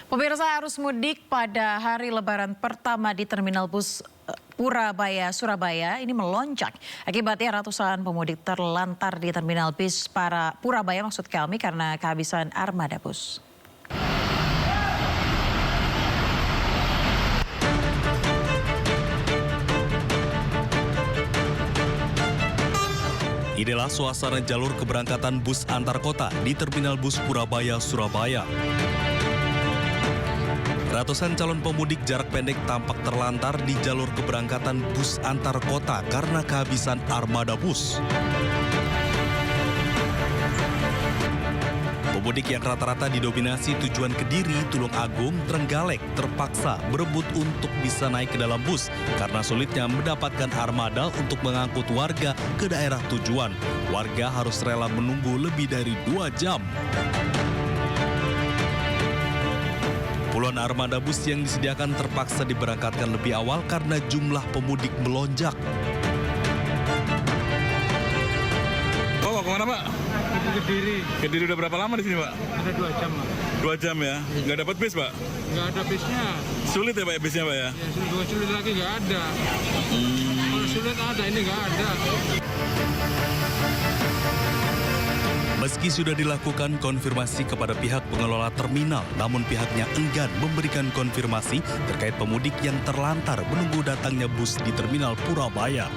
Pemirsa, arus mudik pada hari Lebaran pertama di Terminal Bus Purabaya, Surabaya ini melonjak. Akibatnya ratusan pemudik terlantar di Terminal Bis Purabaya maksud kami karena kehabisan armada bus. Inilah suasana jalur keberangkatan bus antar kota di Terminal Bus Purabaya, Surabaya. Ratusan calon pemudik jarak pendek tampak terlantar di jalur keberangkatan bus antar kota karena kehabisan armada bus. Pemudik yang rata-rata didominasi tujuan Kediri, Tulung Agung, Trenggalek terpaksa berebut untuk bisa naik ke dalam bus karena sulitnya mendapatkan armada untuk mengangkut warga ke daerah tujuan. Warga harus rela menunggu lebih dari 2 jam. Puluhan armada bus yang disediakan terpaksa diberangkatkan lebih awal karena jumlah pemudik melonjak. Pak, mau kemana Pak? Kediri. Kediri udah berapa lama di sini Pak? Ada 2 jam, Pak. 2 jam ya? Nggak dapat bis Pak? Nggak ada bisnya. Sulit ya Pak bisnya Pak ya? Ya, sulit lagi nggak ada. Kalau sulit ada, ini nggak ada. Meski sudah dilakukan konfirmasi kepada pihak pengelola terminal, namun pihaknya enggan memberikan konfirmasi terkait pemudik yang terlantar menunggu datangnya bus di Terminal Purabaya.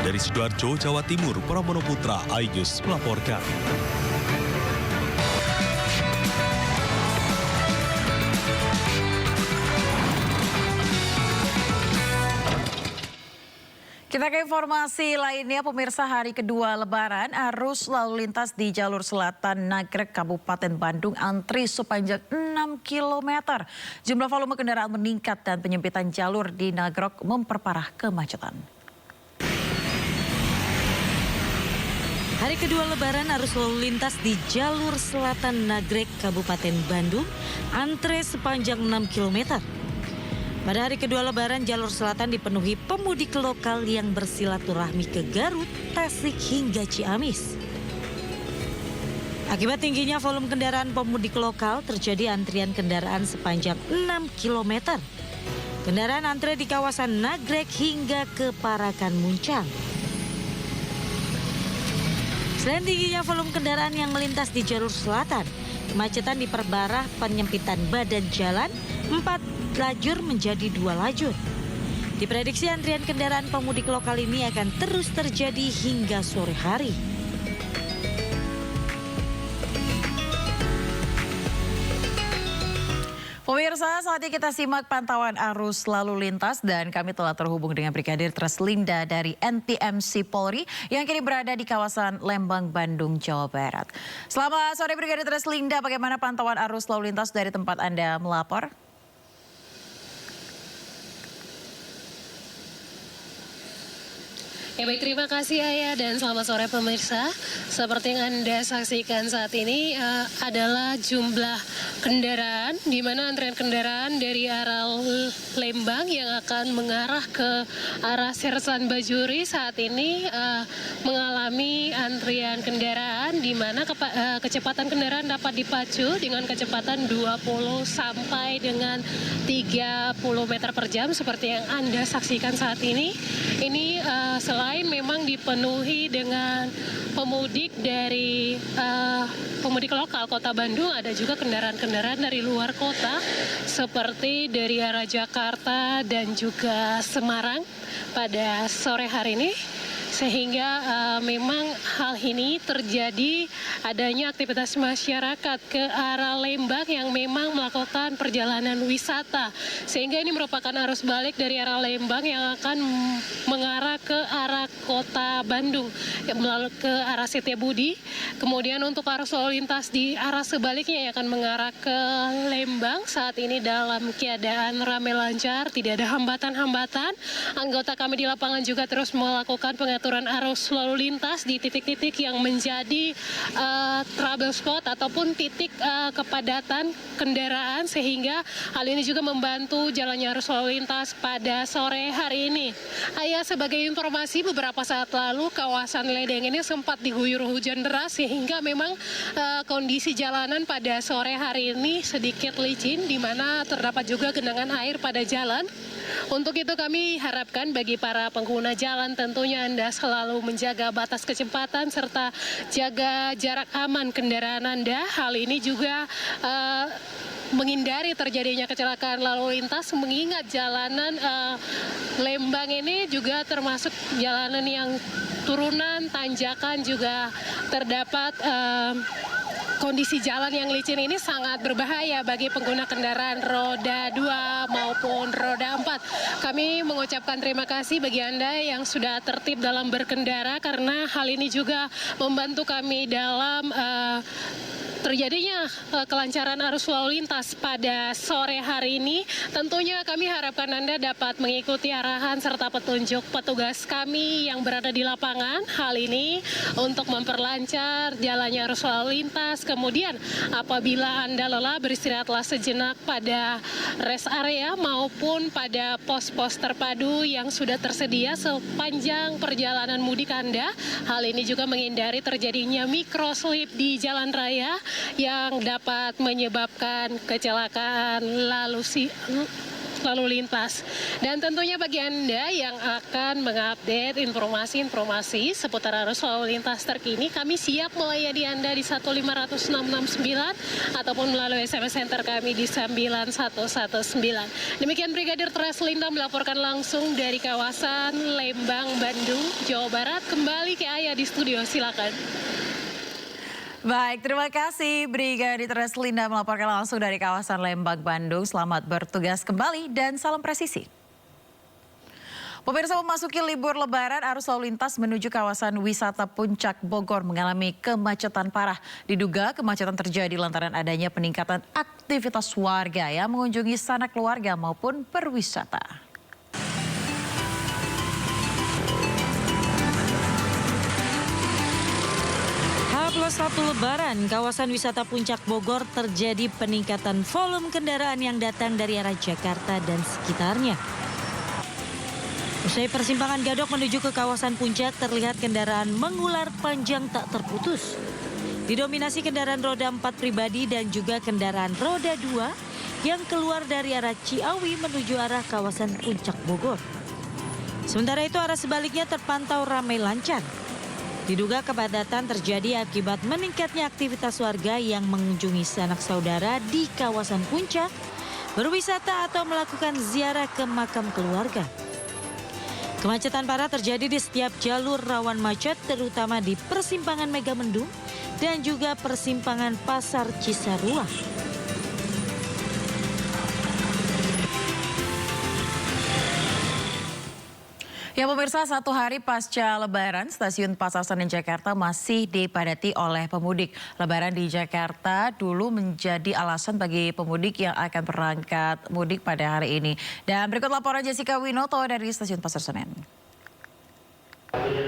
Dari Sidoarjo, Jawa Timur, Pramono Putra, iNews melaporkan. Kita ke informasi lainnya, pemirsa, hari kedua Lebaran, arus lalu lintas di jalur selatan Nagrek, Kabupaten Bandung antri sepanjang 6 km. Jumlah volume kendaraan meningkat dan penyempitan jalur di Nagrek memperparah kemacetan. Hari kedua Lebaran, arus lalu lintas di jalur selatan Nagrek, Kabupaten Bandung antre sepanjang 6 km. Pada hari kedua Lebaran, jalur selatan dipenuhi pemudik lokal yang bersilaturahmi ke Garut, Tasik hingga Ciamis. Akibat tingginya volume kendaraan pemudik lokal, terjadi antrian kendaraan sepanjang 6 km. Kendaraan antre di kawasan Nagrek hingga ke Parakan Muncang. Selain tingginya volume kendaraan yang melintas di jalur selatan, kemacetan diperparah penyempitan badan jalan 4 lajur menjadi 2 lajur. Diprediksi antrian kendaraan pemudik lokal ini akan terus terjadi hingga sore hari. Pemirsa, saatnya kita simak pantauan arus lalu lintas dan kami telah terhubung dengan Brigadir Treslinda dari NTMC Polri yang kini berada di kawasan Lembang, Bandung, Jawa Barat. Selamat sore Brigadir Treslinda, bagaimana pantauan arus lalu lintas dari tempat Anda melapor? Ya baik, terima kasih Ayah dan selamat sore pemirsa. Seperti yang Anda saksikan saat ini adalah jumlah kendaraan, di mana antrian kendaraan dari arah Lembang yang akan mengarah ke arah Sersan Bajuri saat ini mengalami antrian kendaraan, di mana kecepatan kendaraan dapat dipacu dengan kecepatan 20 sampai dengan 30 meter per jam seperti yang Anda saksikan saat ini. Ini selain memang dipenuhi dengan pemudik dari pemudik lokal Kota Bandung, ada juga kendaraan-kendaraan dari luar kota seperti dari arah Jakarta dan juga Semarang pada sore hari ini. Sehingga memang hal ini terjadi adanya aktivitas masyarakat ke arah Lembang yang memang melakukan perjalanan wisata. Sehingga ini merupakan arus balik dari arah Lembang yang akan mengarah ke arah Kota Bandung, melalui ke arah Setiabudi. Kemudian untuk arus lalu lintas di arah sebaliknya yang akan mengarah ke Lembang saat ini dalam keadaan ramai lancar, tidak ada hambatan-hambatan. Anggota kami di lapangan juga terus melakukan pengaturan pengaturan arus lalu lintas di titik-titik yang menjadi trouble spot ataupun titik kepadatan kendaraan, sehingga hal ini juga membantu jalannya arus lalu lintas pada sore hari ini. Ayah, sebagai informasi, beberapa saat lalu kawasan Ledeng ini sempat diguyur hujan deras sehingga memang kondisi jalanan pada sore hari ini sedikit licin, di mana terdapat juga genangan air pada jalan. Untuk itu kami harapkan bagi para pengguna jalan tentunya Anda selalu menjaga batas kecepatan serta jaga jarak aman kendaraan Anda. Hal ini juga menghindari terjadinya kecelakaan lalu lintas, mengingat jalanan Lembang ini juga termasuk jalanan yang turunan, tanjakan, juga terdapat kondisi jalan yang licin. Ini sangat berbahaya bagi pengguna kendaraan roda 2 maupun roda 4. Kami mengucapkan terima kasih bagi Anda yang sudah tertib dalam berkendara, karena hal ini juga membantu kami dalam terjadinya kelancaran arus lalu lintas pada sore hari ini. Tentunya kami harapkan Anda dapat mengikuti arahan serta petunjuk petugas kami yang berada di lapangan. Hal ini untuk memperlancar jalannya arus lalu lintas. Kemudian apabila Anda lelah, beristirahatlah sejenak pada rest area maupun pada pos-pos terpadu yang sudah tersedia sepanjang perjalanan mudik Anda. Hal ini juga menghindari terjadinya microslip di jalan raya yang dapat menyebabkan kecelakaan lalu lintas. Dan tentunya bagi Anda yang akan mengupdate informasi-informasi seputar arus lalu lintas terkini, kami siap melayani Anda di 15169 ataupun melalui SMS center kami di 9119. Demikian Brigadir Treslinda melaporkan langsung dari kawasan Lembang, Bandung, Jawa Barat. Kembali ke Ayah di studio, silakan. Baik, terima kasih Brigadir Treslinda melaporkan langsung dari kawasan Lembang, Bandung. Selamat bertugas kembali dan salam presisi. Pemirsa, memasuki libur Lebaran, arus lalu lintas menuju kawasan wisata Puncak Bogor mengalami kemacetan parah. Diduga kemacetan terjadi lantaran adanya peningkatan aktivitas warga yang mengunjungi sanak keluarga maupun berwisata. H+1 Lebaran, kawasan wisata Puncak Bogor terjadi peningkatan volume kendaraan yang datang dari arah Jakarta dan sekitarnya. Usai persimpangan Gadok menuju ke kawasan Puncak, terlihat kendaraan mengular panjang tak terputus. Didominasi kendaraan roda 4 pribadi dan juga kendaraan roda 2 yang keluar dari arah Ciawi menuju arah kawasan Puncak Bogor. Sementara itu arah sebaliknya terpantau ramai lancar. Diduga kepadatan terjadi akibat meningkatnya aktivitas warga yang mengunjungi sanak saudara di kawasan Puncak, berwisata atau melakukan ziarah ke makam keluarga. Kemacetan parah terjadi di setiap jalur rawan macet, terutama di persimpangan Megamendung dan juga persimpangan Pasar Cisarua. Ya pemirsa, satu hari pasca Lebaran, stasiun Pasar Senen Jakarta masih dipadati oleh pemudik. Lebaran di Jakarta dulu menjadi alasan bagi pemudik yang akan berangkat mudik pada hari ini. Dan berikut laporan Jessica Winoto dari stasiun Pasar Senen.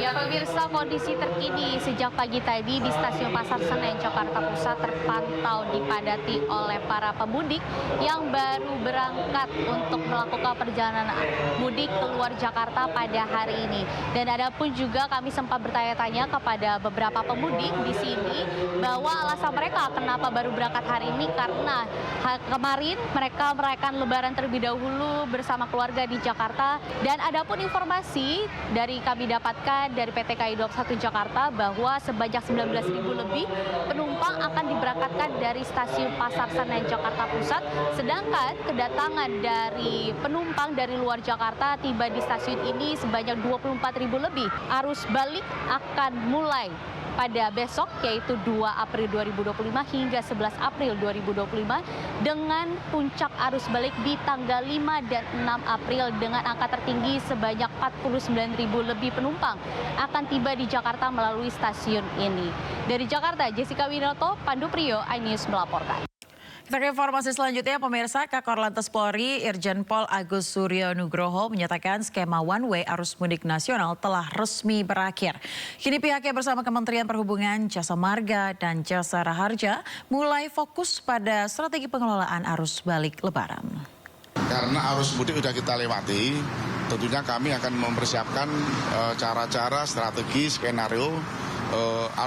Ya pemirsa, kondisi terkini sejak pagi tadi di stasiun Pasar Senen Jakarta Pusat terpantau dipadati oleh para pemudik yang baru berangkat untuk melakukan perjalanan mudik keluar Jakarta pada hari ini. Dan ada pun juga kami sempat bertanya-tanya kepada beberapa pemudik di sini bahwa alasan mereka kenapa baru berangkat hari ini karena kemarin mereka merayakan Lebaran terlebih dahulu bersama keluarga di Jakarta. Dan ada pun informasi dari kami dapatkan dari PT KAI Daup 1 Jakarta bahwa sebanyak 19.000 lebih penumpang akan diberangkatkan dari stasiun Pasar Senen Jakarta Pusat, sedangkan kedatangan dari penumpang dari luar Jakarta tiba di stasiun ini sebanyak 24.000 lebih. Arus balik akan mulai pada besok, yaitu 2 April 2025 hingga 11 April 2025 dengan puncak arus balik di tanggal 5 dan 6 April dengan angka tertinggi sebanyak 49.000 lebih penumpang akan tiba di Jakarta melalui stasiun ini. Dari Jakarta, Jessica Winoto, Pandu Priyo, iNews melaporkan. Kita ke informasi selanjutnya, pemirsa. Kakor Lantas Polri Irjen Pol Agus Suryo Nugroho menyatakan skema one way arus mudik nasional telah resmi berakhir. Kini pihaknya bersama Kementerian Perhubungan, Jasa Marga, dan Jasa Raharja mulai fokus pada strategi pengelolaan arus balik Lebaran. Karena arus mudik sudah kita lewati, tentunya kami akan mempersiapkan cara-cara, strategi, skenario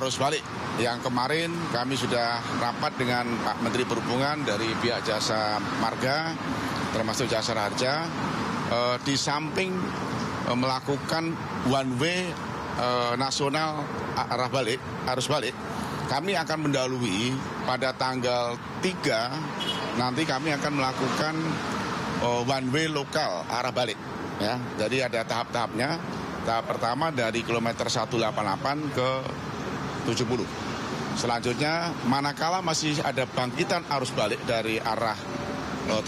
arus balik. Yang kemarin kami sudah rapat dengan Pak Menteri Perhubungan dari pihak Jasa Marga, termasuk Jasa Raharja, di samping melakukan one way nasional arus balik, kami akan mendahului pada tanggal 3, nanti kami akan melakukan one way lokal arah balik. Ya, jadi ada tahap-tahapnya. Tahap pertama dari kilometer 188 ke 70. Selanjutnya, manakala masih ada bangkitan arus balik dari arah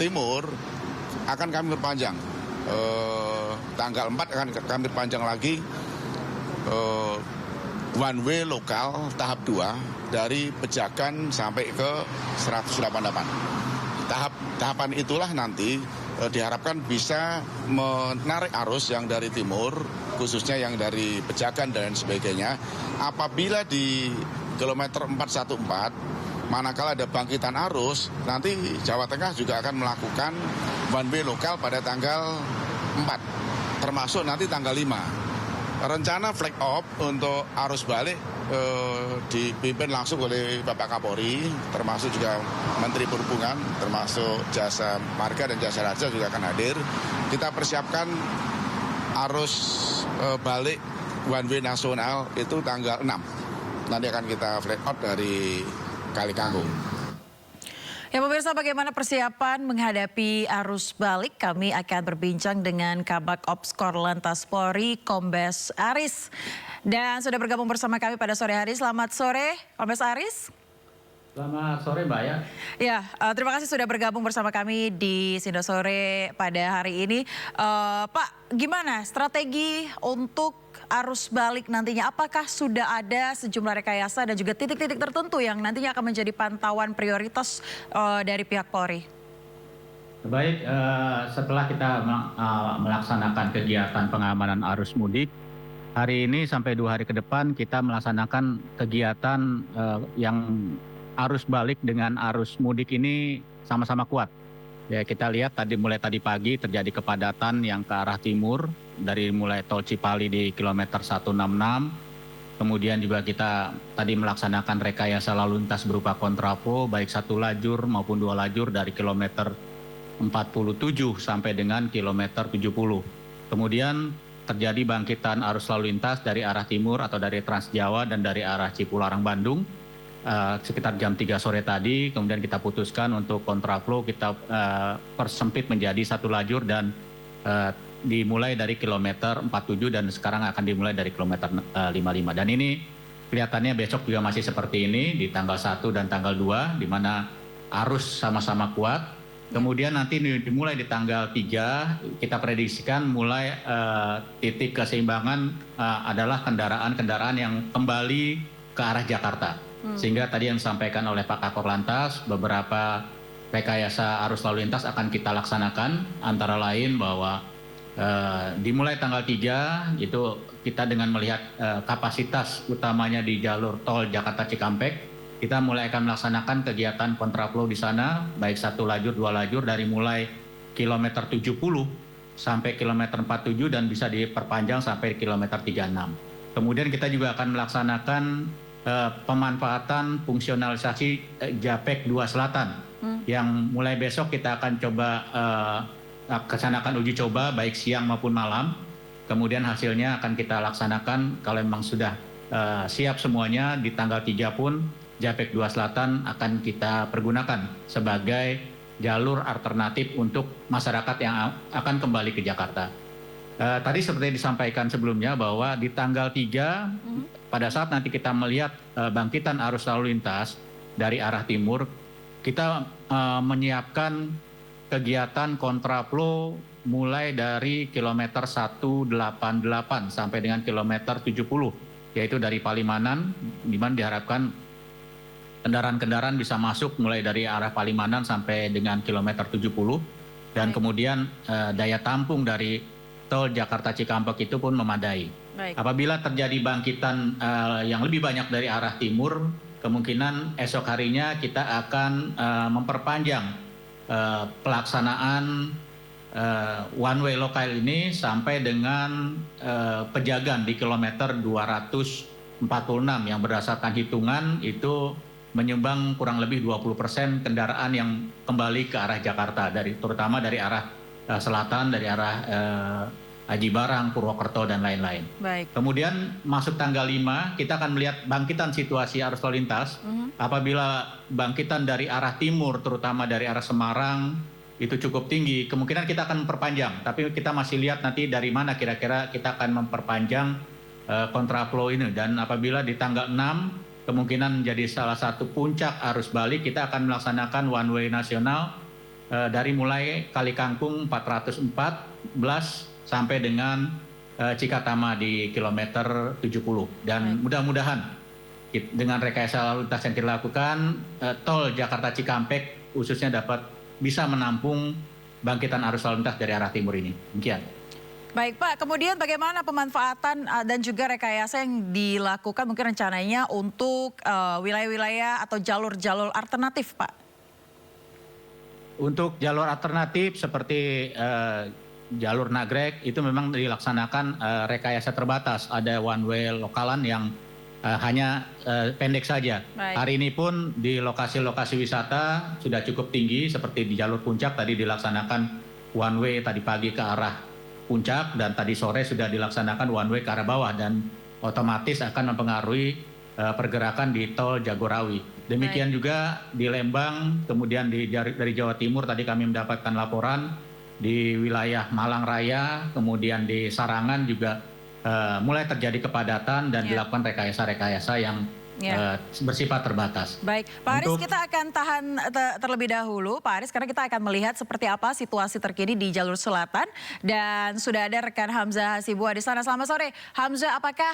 timur, akan kami perpanjang. Tanggal 4 akan kami perpanjang lagi one way lokal tahap 2 dari Pejagan sampai ke 188. Tahapan itulah nanti diharapkan bisa menarik arus yang dari timur, khususnya yang dari Pejagan dan sebagainya. Apabila di kilometer 414, manakala ada bangkitan arus, nanti Jawa Tengah juga akan melakukan one way lokal pada tanggal 4, termasuk nanti tanggal 5. Rencana flag off untuk arus balik dipimpin langsung oleh Bapak Kapolri, termasuk juga Menteri Perhubungan, termasuk Jasa Marga dan Jasa Raharja juga akan hadir. Kita persiapkan arus balik one way nasional itu tanggal 6. Nanti akan kita flag out dari Kali Kangkung. Ya pemirsa, bagaimana persiapan menghadapi arus balik? Kami akan berbincang dengan Kabak Ops Korlantas Polri, Kombes Aris. Dan sudah bergabung bersama kami pada sore hari. Selamat sore, Kombes Aris. Selamat sore, Mbak ya. Ya, terima kasih sudah bergabung bersama kami di Sindo Sore pada hari ini. Pak, gimana strategi untuk arus balik nantinya? Apakah sudah ada sejumlah rekayasa dan juga titik-titik tertentu yang nantinya akan menjadi pantauan prioritas dari pihak Polri? Baik, setelah kita melaksanakan kegiatan pengamanan arus mudik, hari ini sampai 2 hari ke depan kita melaksanakan kegiatan yang arus balik dengan arus mudik ini sama-sama kuat. Ya, kita lihat mulai tadi pagi terjadi kepadatan yang ke arah timur dari mulai tol Cipali di kilometer 166. Kemudian juga kita tadi melaksanakan rekayasa lalu lintas berupa kontraflow baik 1 lajur maupun 2 lajur dari kilometer 47 sampai dengan kilometer 70. Kemudian terjadi bangkitan arus lalu lintas dari arah timur atau dari Trans Jawa dan dari arah Cipularang Bandung. Sekitar jam 3 sore tadi, kemudian kita putuskan untuk kontraflow kita persempit menjadi 1 lajur dan dimulai dari kilometer 47 dan sekarang akan dimulai dari kilometer 55. Dan ini kelihatannya besok juga masih seperti ini di tanggal 1 dan tanggal 2 di mana arus sama-sama kuat. Kemudian nanti dimulai di tanggal 3 kita prediksikan mulai titik keseimbangan adalah kendaraan-kendaraan yang kembali ke arah Jakarta. Sehingga tadi yang disampaikan oleh Pak Kakor Lantas, beberapa rekayasa arus lalu lintas akan kita laksanakan, antara lain bahwa dimulai tanggal 3 itu kita dengan melihat kapasitas utamanya di jalur tol Jakarta Cikampek, kita mulai akan melaksanakan kegiatan kontraflow di sana, baik 1 lajur, 2 lajur dari mulai kilometer 70 sampai kilometer 47 dan bisa diperpanjang sampai kilometer 36. Kemudian kita juga akan melaksanakan pemanfaatan fungsionalisasi Japek 2 Selatan yang mulai besok kita akan coba kesanakan uji coba baik siang maupun malam. Kemudian hasilnya akan kita laksanakan kalau memang sudah siap semuanya di tanggal 3 pun Japek 2 Selatan akan kita pergunakan sebagai jalur alternatif untuk masyarakat yang akan kembali ke Jakarta. Tadi seperti disampaikan sebelumnya bahwa di tanggal 3 pada saat nanti kita melihat bangkitan arus lalu lintas dari arah timur, kita menyiapkan kegiatan kontraflow mulai dari kilometer 188 sampai dengan kilometer 70, yaitu dari Palimanan, di mana diharapkan kendaraan-kendaraan bisa masuk mulai dari arah Palimanan sampai dengan kilometer 70 dan kemudian daya tampung dari tol Jakarta Cikampek itu pun memadai. Baik. Apabila terjadi bangkitan yang lebih banyak dari arah timur, kemungkinan esok harinya kita akan memperpanjang pelaksanaan one way lokal ini sampai dengan Pejagan di kilometer 246 yang berdasarkan hitungan itu menyumbang kurang lebih 20% kendaraan yang kembali ke arah Jakarta, terutama dari arah selatan, dari arah Aji Barang, Purwokerto, dan lain-lain. Baik. Kemudian masuk tanggal 5, kita akan melihat bangkitan situasi arus lalu lintas. Apabila bangkitan dari arah timur, terutama dari arah Semarang, itu cukup tinggi, kemungkinan kita akan memperpanjang. Tapi kita masih lihat nanti dari mana kira-kira kita akan memperpanjang kontraflow ini. Dan apabila di tanggal 6, kemungkinan menjadi salah satu puncak arus balik, kita akan melaksanakan one way nasional dari mulai Kali Kangkung 414 sampai dengan Cikatama di kilometer 70. Dan mudah-mudahan dengan rekayasa lalu lintas yang kita lakukan, tol Jakarta Cikampek khususnya dapat bisa menampung bangkitan arus lalu lintas dari arah timur ini. Demikian. Baik Pak, kemudian bagaimana pemanfaatan dan juga rekayasa yang dilakukan mungkin rencananya untuk wilayah-wilayah atau jalur-jalur alternatif Pak? Untuk jalur alternatif seperti jalur Nagrek itu memang dilaksanakan rekayasa terbatas. Ada one way lokalan yang hanya pendek saja. Baik. Hari ini pun di lokasi-lokasi wisata sudah cukup tinggi seperti di jalur puncak tadi dilaksanakan one way tadi pagi ke arah puncak dan tadi sore sudah dilaksanakan one way ke arah bawah dan otomatis akan mempengaruhi pergerakan di tol Jagorawi. Demikian juga di Lembang, kemudian dari Jawa Timur tadi kami mendapatkan laporan di wilayah Malang Raya, kemudian di Sarangan juga mulai terjadi kepadatan dan dilakukan rekayasa-rekayasa yang bersifat terbatas. Baik, Pak Aris, kita akan tahan terlebih dahulu, Pak Aris, karena kita akan melihat seperti apa situasi terkini di jalur selatan dan sudah ada rekan Hamzah Hasibuan di sana. Selamat sore, Hamzah. Apakah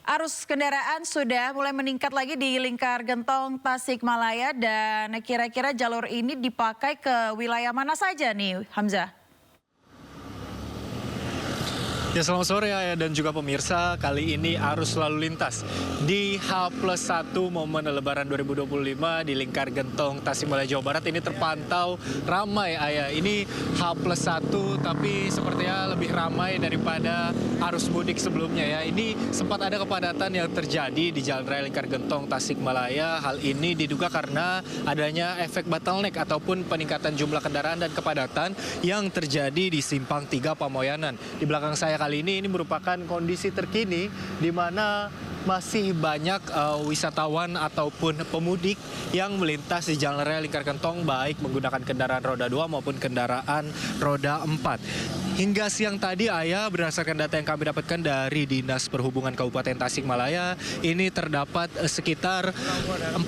arus kendaraan sudah mulai meningkat lagi di Lingkar Gentong Tasikmalaya dan kira-kira jalur ini dipakai ke wilayah mana saja nih, Hamzah? Ya, selamat sore Ayah dan juga pemirsa. Kali ini arus lalu lintas di H+1 momen Lebaran 2025 di Lingkar Gentong Tasikmalaya Jawa Barat ini terpantau ramai Ayah. Ini H+1 tapi sepertinya lebih ramai daripada arus mudik sebelumnya ya. Ini sempat ada kepadatan yang terjadi di Jalan Raya Lingkar Gentong Tasikmalaya. Hal ini diduga karena adanya efek bottleneck ataupun peningkatan jumlah kendaraan dan kepadatan yang terjadi di Simpang 3 Pamoyanan. Di belakang saya kali ini merupakan kondisi terkini di mana masih banyak wisatawan ataupun pemudik yang melintas di Jalan Raya Lingkar Gentong baik menggunakan kendaraan roda 2 maupun kendaraan roda 4. Hingga siang tadi Ayah, berdasarkan data yang kami dapatkan dari Dinas Perhubungan Kabupaten Tasikmalaya, ini terdapat sekitar 40.000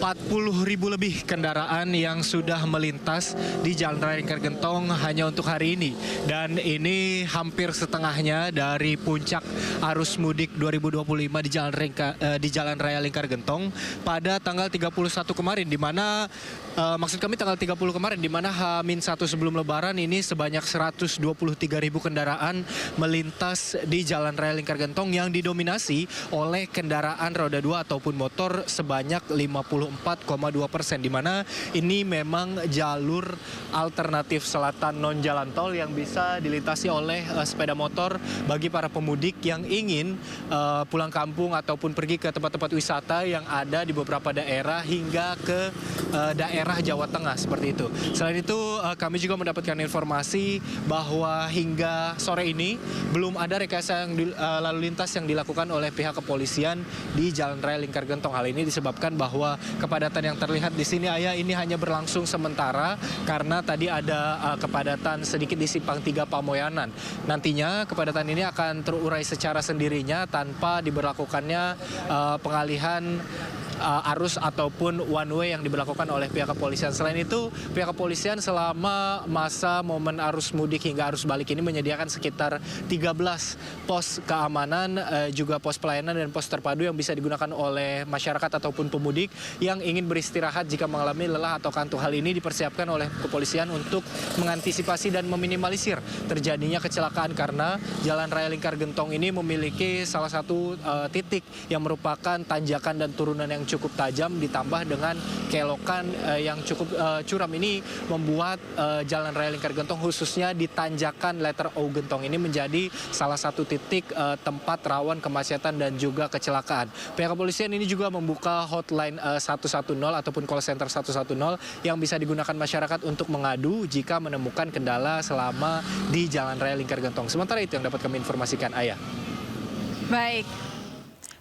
lebih kendaraan yang sudah melintas di Jalan Raya Lingkar Gentong hanya untuk hari ini. Dan ini hampir setengahnya dari puncak arus mudik 2025 di Jalan Raya Lingkar Gentong pada tanggal 31 kemarin, di mana maksud kami tanggal 30 kemarin, di mana H-1 sebelum Lebaran ini sebanyak 123.000 kendaraan melintas di Jalan Raya Lingkar Gentong yang didominasi oleh kendaraan roda 2 ataupun motor sebanyak 54,2%, di mana ini memang jalur alternatif selatan non jalan tol yang bisa dilintasi oleh sepeda motor bagi para pemudik yang ingin pulang kampung ataupun pergi ke tempat-tempat wisata yang ada di beberapa daerah hingga ke daerah Jawa Tengah seperti itu. Selain itu kami juga mendapatkan informasi bahwa hingga sore ini belum ada rekayasa lalu lintas yang dilakukan oleh pihak kepolisian di Jalan Raya Lingkar Gentong. Hal ini disebabkan bahwa kepadatan yang terlihat di sini Ayah ini hanya berlangsung sementara karena tadi ada kepadatan sedikit di Simpang 3 Pamoyanan. Nantinya kepadatan ini akan terurai secara sendirinya tanpa diberlakukannya pengalihan arus ataupun one way yang diberlakukan oleh pihak kepolisian. Selain itu, pihak kepolisian selama masa momen arus mudik hingga arus balik ini menyediakan sekitar 13 pos keamanan, juga pos pelayanan dan pos terpadu yang bisa digunakan oleh masyarakat ataupun pemudik yang ingin beristirahat jika mengalami lelah atau kantuk. Hal ini dipersiapkan oleh kepolisian untuk mengantisipasi dan meminimalisir terjadinya kecelakaan karena Jalan Raya Lingkar Gentong ini memiliki salah satu titik yang merupakan tanjakan dan turunan yang cukup tajam ditambah dengan kelokan yang cukup curam. Ini membuat Jalan Raya Lingkar Gentong khususnya di tanjakan letter O Gentong ini menjadi salah satu titik tempat rawan kemacetan dan juga kecelakaan. Pihak kepolisian ini juga membuka hotline 110 ataupun call center 110 yang bisa digunakan masyarakat untuk mengadu jika menemukan kendala selama di Jalan Raya Lingkar Gentong. Sementara itu yang dapat kami informasikan, Ayah. Baik.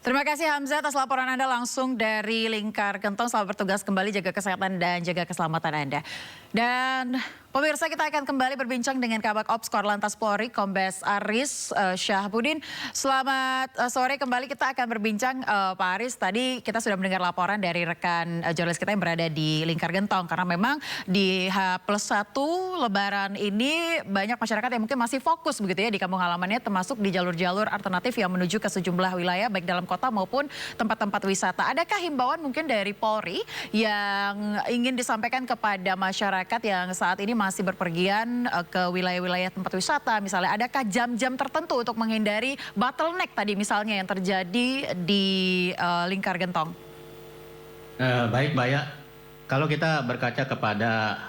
Terima kasih Hamzah atas laporan Anda langsung dari Lingkar Gentong. Selamat bertugas kembali, jaga kesehatan dan jaga keselamatan Anda. Dan pemirsa, kita akan kembali berbincang dengan Kabak Ops Korlantas Polri, Kombes Aris Syahbudin. Selamat sore kembali, kita akan berbincang Pak Aris. Tadi kita sudah mendengar laporan dari rekan jurnalis kita yang berada di Lingkar Gentong. Karena memang di H+1 Lebaran ini banyak masyarakat yang mungkin masih fokus begitu ya di kampung halamannya, termasuk di jalur-jalur alternatif yang menuju ke sejumlah wilayah baik dalam kota maupun tempat-tempat wisata. Adakah himbauan mungkin dari Polri yang ingin disampaikan kepada masyarakat yang saat ini masih berpergian ke wilayah-wilayah tempat wisata? Misalnya adakah jam-jam tertentu untuk menghindari bottleneck tadi misalnya yang terjadi di Lingkar Gentong? Baik, Mbak ya. Kalau kita berkaca kepada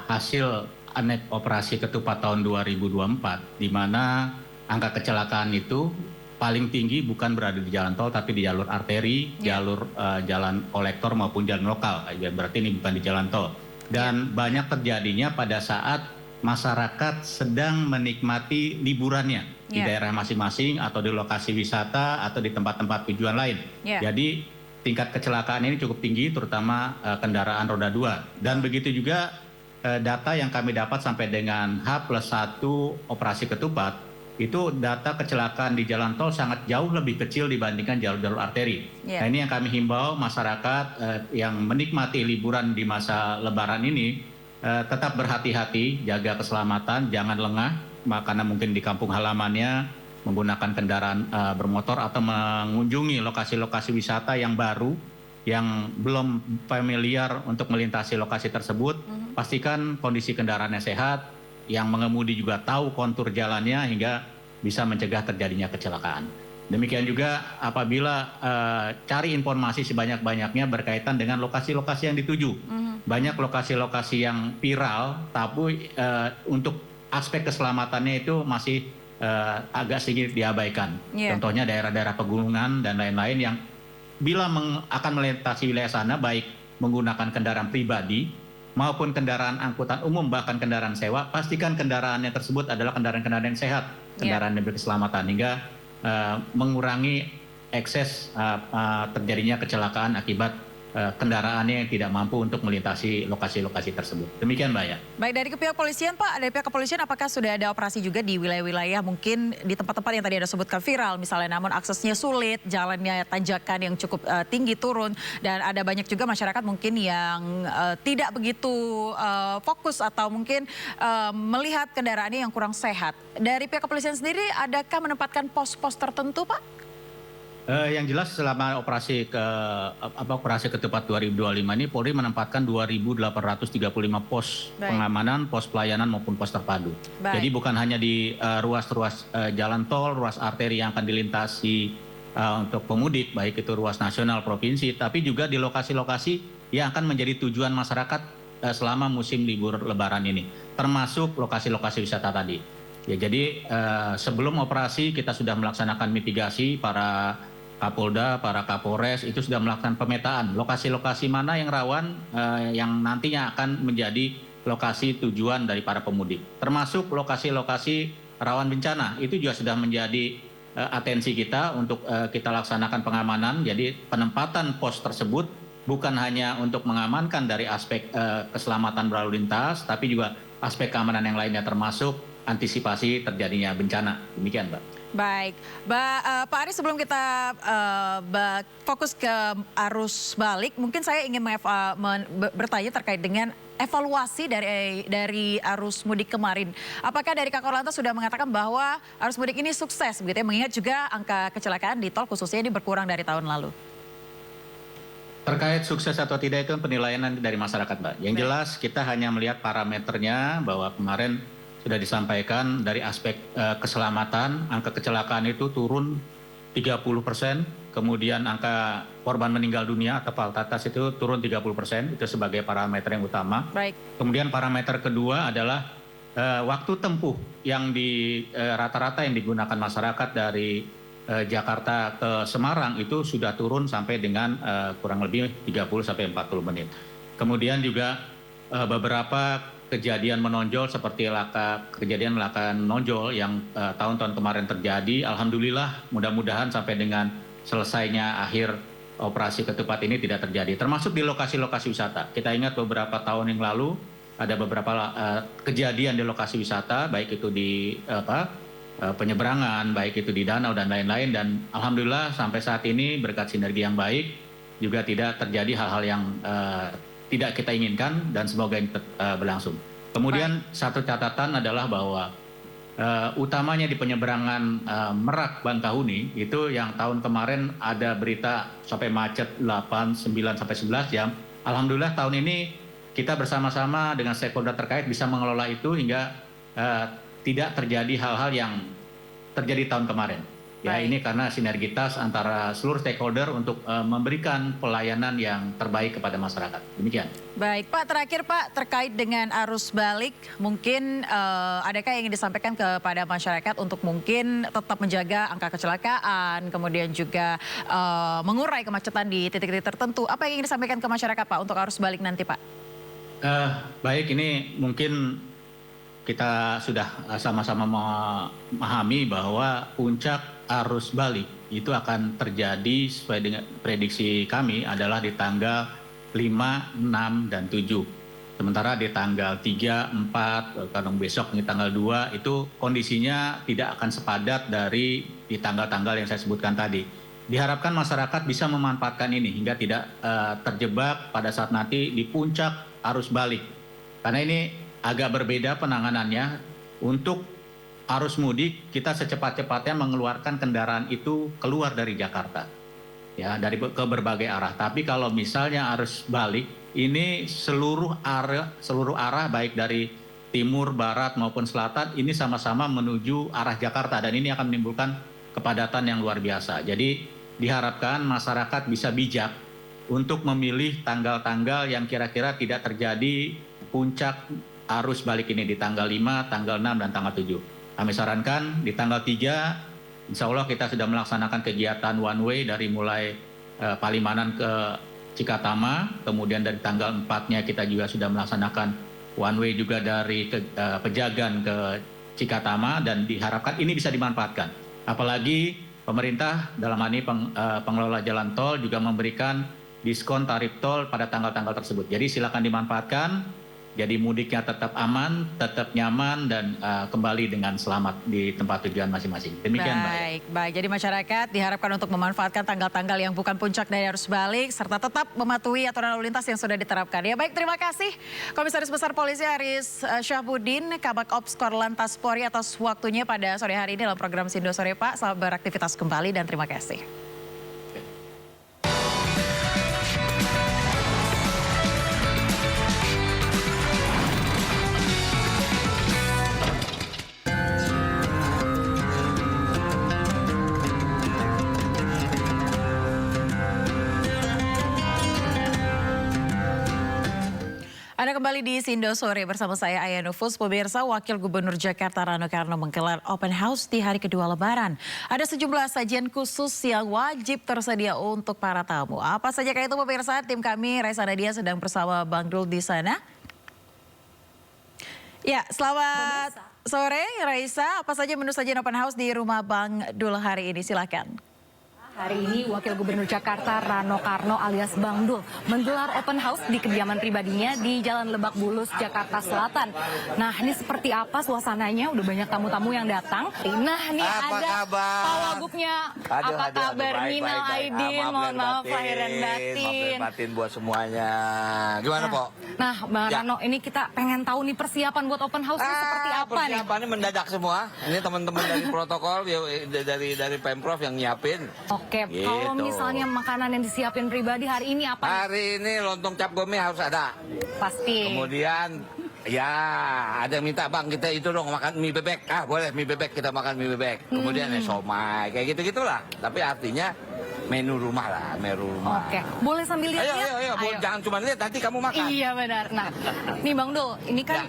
hasil anet operasi ketupat tahun 2024, di mana angka kecelakaan itu paling tinggi bukan berada di jalan tol tapi di jalur arteri, jalur jalan kolektor maupun jalan lokal. Berarti ini bukan di jalan tol. Dan banyak terjadinya pada saat masyarakat sedang menikmati liburannya di daerah masing-masing atau di lokasi wisata atau di tempat-tempat tujuan lain. Jadi tingkat kecelakaan ini cukup tinggi, terutama kendaraan roda 2. Dan begitu juga data yang kami dapat sampai dengan H+1 operasi ketupat, itu data kecelakaan di jalan tol sangat jauh lebih kecil dibandingkan jalur-jalur arteri. Nah, ini yang kami himbau masyarakat yang menikmati liburan di masa Lebaran ini tetap berhati-hati, jaga keselamatan, jangan lengah, karena mungkin di kampung halamannya menggunakan kendaraan bermotor atau mengunjungi lokasi-lokasi wisata yang baru, yang belum familiar untuk melintasi lokasi tersebut. Pastikan kondisi kendaraannya sehat, yang mengemudi juga tahu kontur jalannya hingga bisa mencegah terjadinya kecelakaan. Demikian juga apabila cari informasi sebanyak-banyaknya berkaitan dengan lokasi-lokasi yang dituju. Banyak lokasi-lokasi yang viral, tapi untuk aspek keselamatannya itu masih agak sedikit diabaikan. Contohnya daerah-daerah pegunungan dan lain-lain yang bila akan melintasi wilayah sana, baik menggunakan kendaraan pribadi maupun kendaraan angkutan umum, bahkan kendaraan sewa, pastikan kendaraannya tersebut adalah kendaraan-kendaraan yang sehat, kendaraan yang berkeselamatan, hingga mengurangi ekses terjadinya kecelakaan akibat kendaraannya yang tidak mampu untuk melintasi lokasi-lokasi tersebut. Demikian, Mbak ya. Baik, dari pihak kepolisian Pak, dari pihak kepolisian apakah sudah ada operasi juga di wilayah-wilayah mungkin di tempat-tempat yang tadi Anda sebutkan viral misalnya, namun aksesnya sulit, jalannya tanjakan yang cukup tinggi turun, dan ada banyak juga masyarakat mungkin yang tidak begitu fokus atau mungkin melihat kendaraannya yang kurang sehat. Dari pihak kepolisian sendiri adakah menempatkan pos-pos tertentu Pak? Yang jelas selama operasi ketupat 2025 ini Polri menempatkan 2.835 pos pengamanan, pos pelayanan maupun pos terpadu. Jadi bukan hanya di ruas-ruas jalan tol, ruas arteri yang akan dilintasi untuk pemudik, baik itu ruas nasional, provinsi, tapi juga di lokasi-lokasi yang akan menjadi tujuan masyarakat selama musim libur Lebaran ini, termasuk lokasi-lokasi wisata tadi. Ya, jadi sebelum operasi kita sudah melaksanakan mitigasi, para Kapolda, para Kapolres itu sudah melakukan pemetaan lokasi-lokasi mana yang rawan, yang nantinya akan menjadi lokasi tujuan dari para pemudik. Termasuk lokasi-lokasi rawan bencana, itu juga sudah menjadi atensi kita untuk kita laksanakan pengamanan. Jadi penempatan pos tersebut bukan hanya untuk mengamankan dari aspek keselamatan berlalu lintas, tapi juga aspek keamanan yang lainnya, termasuk antisipasi terjadinya bencana. Demikian, Mbak. Baik, Pak Ari, sebelum kita fokus ke arus balik, mungkin saya ingin bertanya terkait dengan evaluasi dari arus mudik kemarin. Apakah dari Kakor Lantas sudah mengatakan bahwa arus mudik ini sukses, begitu ya? Mengingat juga angka kecelakaan di tol khususnya ini berkurang dari tahun lalu. Terkait sukses atau tidak itu penilaian nanti dari masyarakat, Mbak. Yang jelas kita hanya melihat parameternya bahwa kemarin sudah disampaikan dari aspek keselamatan, angka kecelakaan itu turun 30%, kemudian angka korban meninggal dunia atau fatalitas itu turun 30%, itu sebagai parameter yang utama. Baik. Kemudian parameter kedua adalah waktu tempuh yang rata-rata yang digunakan masyarakat dari Jakarta ke Semarang itu sudah turun sampai dengan kurang lebih 30 sampai 40 menit. Kemudian juga beberapa kejadian menonjol seperti kejadian laka menonjol yang tahun-tahun kemarin terjadi. Alhamdulillah mudah-mudahan sampai dengan selesainya akhir operasi ketupat ini tidak terjadi. Termasuk di lokasi-lokasi wisata. Kita ingat beberapa tahun yang lalu ada beberapa kejadian di lokasi wisata, baik itu di penyeberangan, baik itu di danau dan lain-lain. Dan alhamdulillah sampai saat ini berkat sinergi yang baik juga tidak terjadi hal-hal yang tidak kita inginkan dan semoga ini berlangsung. Kemudian satu catatan adalah bahwa utamanya di penyeberangan Merak Bangkahuni itu yang tahun kemarin ada berita sampai macet 8, 9 sampai 11 jam. Alhamdulillah tahun ini kita bersama-sama dengan stakeholder terkait bisa mengelola itu hingga tidak terjadi hal-hal yang terjadi tahun kemarin. Ya, ini karena sinergitas antara seluruh stakeholder untuk memberikan pelayanan yang terbaik kepada masyarakat. Demikian. Baik, Pak, terakhir Pak, terkait dengan arus balik, mungkin adakah yang ingin disampaikan kepada masyarakat untuk mungkin tetap menjaga angka kecelakaan, kemudian juga mengurai kemacetan di titik-titik tertentu. Apa yang ingin disampaikan ke masyarakat Pak untuk arus balik nanti Pak? Baik, ini mungkin kita sudah sama-sama memahami bahwa puncak arus balik itu akan terjadi sesuai dengan prediksi kami adalah di tanggal 5, 6, dan 7. Sementara di tanggal 3, 4, kadang besok di tanggal 2 itu kondisinya tidak akan sepadat dari di tanggal-tanggal yang saya sebutkan tadi. Diharapkan masyarakat bisa memanfaatkan ini hingga tidak terjebak pada saat nanti di puncak arus balik. Karena ini agak berbeda penanganannya. Untuk arus mudik kita secepat-cepatnya mengeluarkan kendaraan itu keluar dari Jakarta, ya, ke berbagai arah. Tapi kalau misalnya arus balik ini seluruh arah baik dari timur, barat maupun selatan ini sama-sama menuju arah Jakarta dan ini akan menimbulkan kepadatan yang luar biasa. Jadi diharapkan masyarakat bisa bijak untuk memilih tanggal-tanggal yang kira-kira tidak terjadi puncak arus balik ini di tanggal 5, tanggal 6, dan tanggal 7. Kami sarankan di tanggal 3, insya Allah kita sudah melaksanakan kegiatan one way dari mulai Palimanan ke Cikatama, kemudian dari tanggal 4-nya kita juga sudah melaksanakan one way juga dari Pejagan ke Cikatama dan diharapkan ini bisa dimanfaatkan. Apalagi pemerintah dalam hal ini pengelola jalan tol juga memberikan diskon tarif tol pada tanggal-tanggal tersebut. Jadi silakan dimanfaatkan. Jadi mudiknya tetap aman, tetap nyaman, dan kembali dengan selamat di tempat tujuan masing-masing. Demikian, Mbak. Baik. Jadi masyarakat diharapkan untuk memanfaatkan tanggal-tanggal yang bukan puncak dari arus balik, serta tetap mematuhi aturan lalu lintas yang sudah diterapkan. Ya baik, terima kasih Komisaris Besar Polisi Aris Syahbudin, Kabak Ops Korlantas Polri atas waktunya pada sore hari ini dalam program Sindo Sore Pak. Selamat beraktivitas kembali dan terima kasih. Anda kembali di Sindo Sore bersama saya Aya Nufus. Pemirsa, Wakil Gubernur Jakarta Rano Karno menggelar open house di hari kedua Lebaran. Ada sejumlah sajian khusus yang wajib tersedia untuk para tamu. Apa saja itu pemirsa? Tim kami Raisa Nadia sedang bersama Bang Dul di sana. Ya, selamat sore Raisa. Apa saja menu sajian open house di rumah Bang Dul hari ini? Silakan. Hari ini Wakil Gubernur Jakarta Rano Karno alias Bang Dul menggelar open house di kediaman pribadinya di Jalan Lebak Bulus, Jakarta Selatan. Nah, ini seperti apa suasananya? Udah banyak tamu-tamu yang datang. Nah, ini ada Pak Wagubnya. Apa kabar? Minal Aidin, mohon maaf lahir dan batin buat semuanya. Gimana, Pok? Nah, Bang Rano, ini kita pengen tahu nih persiapan buat open house ini seperti apa nih? Persiapannya mendadak semua. Ini teman-teman dari protokol, dari Pemprov yang nyiapin. Oke, Gitu. kalau misalnya makanan yang disiapin pribadi hari ini apa? Hari ini lontong cap gome harus ada. Pasti. Kemudian, ya ada yang minta, Bang, kita itu dong makan mie bebek. Ah, boleh mie bebek, kita makan mie bebek. Kemudian somai, kayak gitu-gitulah. Tapi artinya menu rumah lah, menu rumah. Oke, boleh sambil lihat-lihat? Ayo. Jangan cuma lihat, nanti kamu makan. Iya benar. Nah, nih Bang Dul, ini kan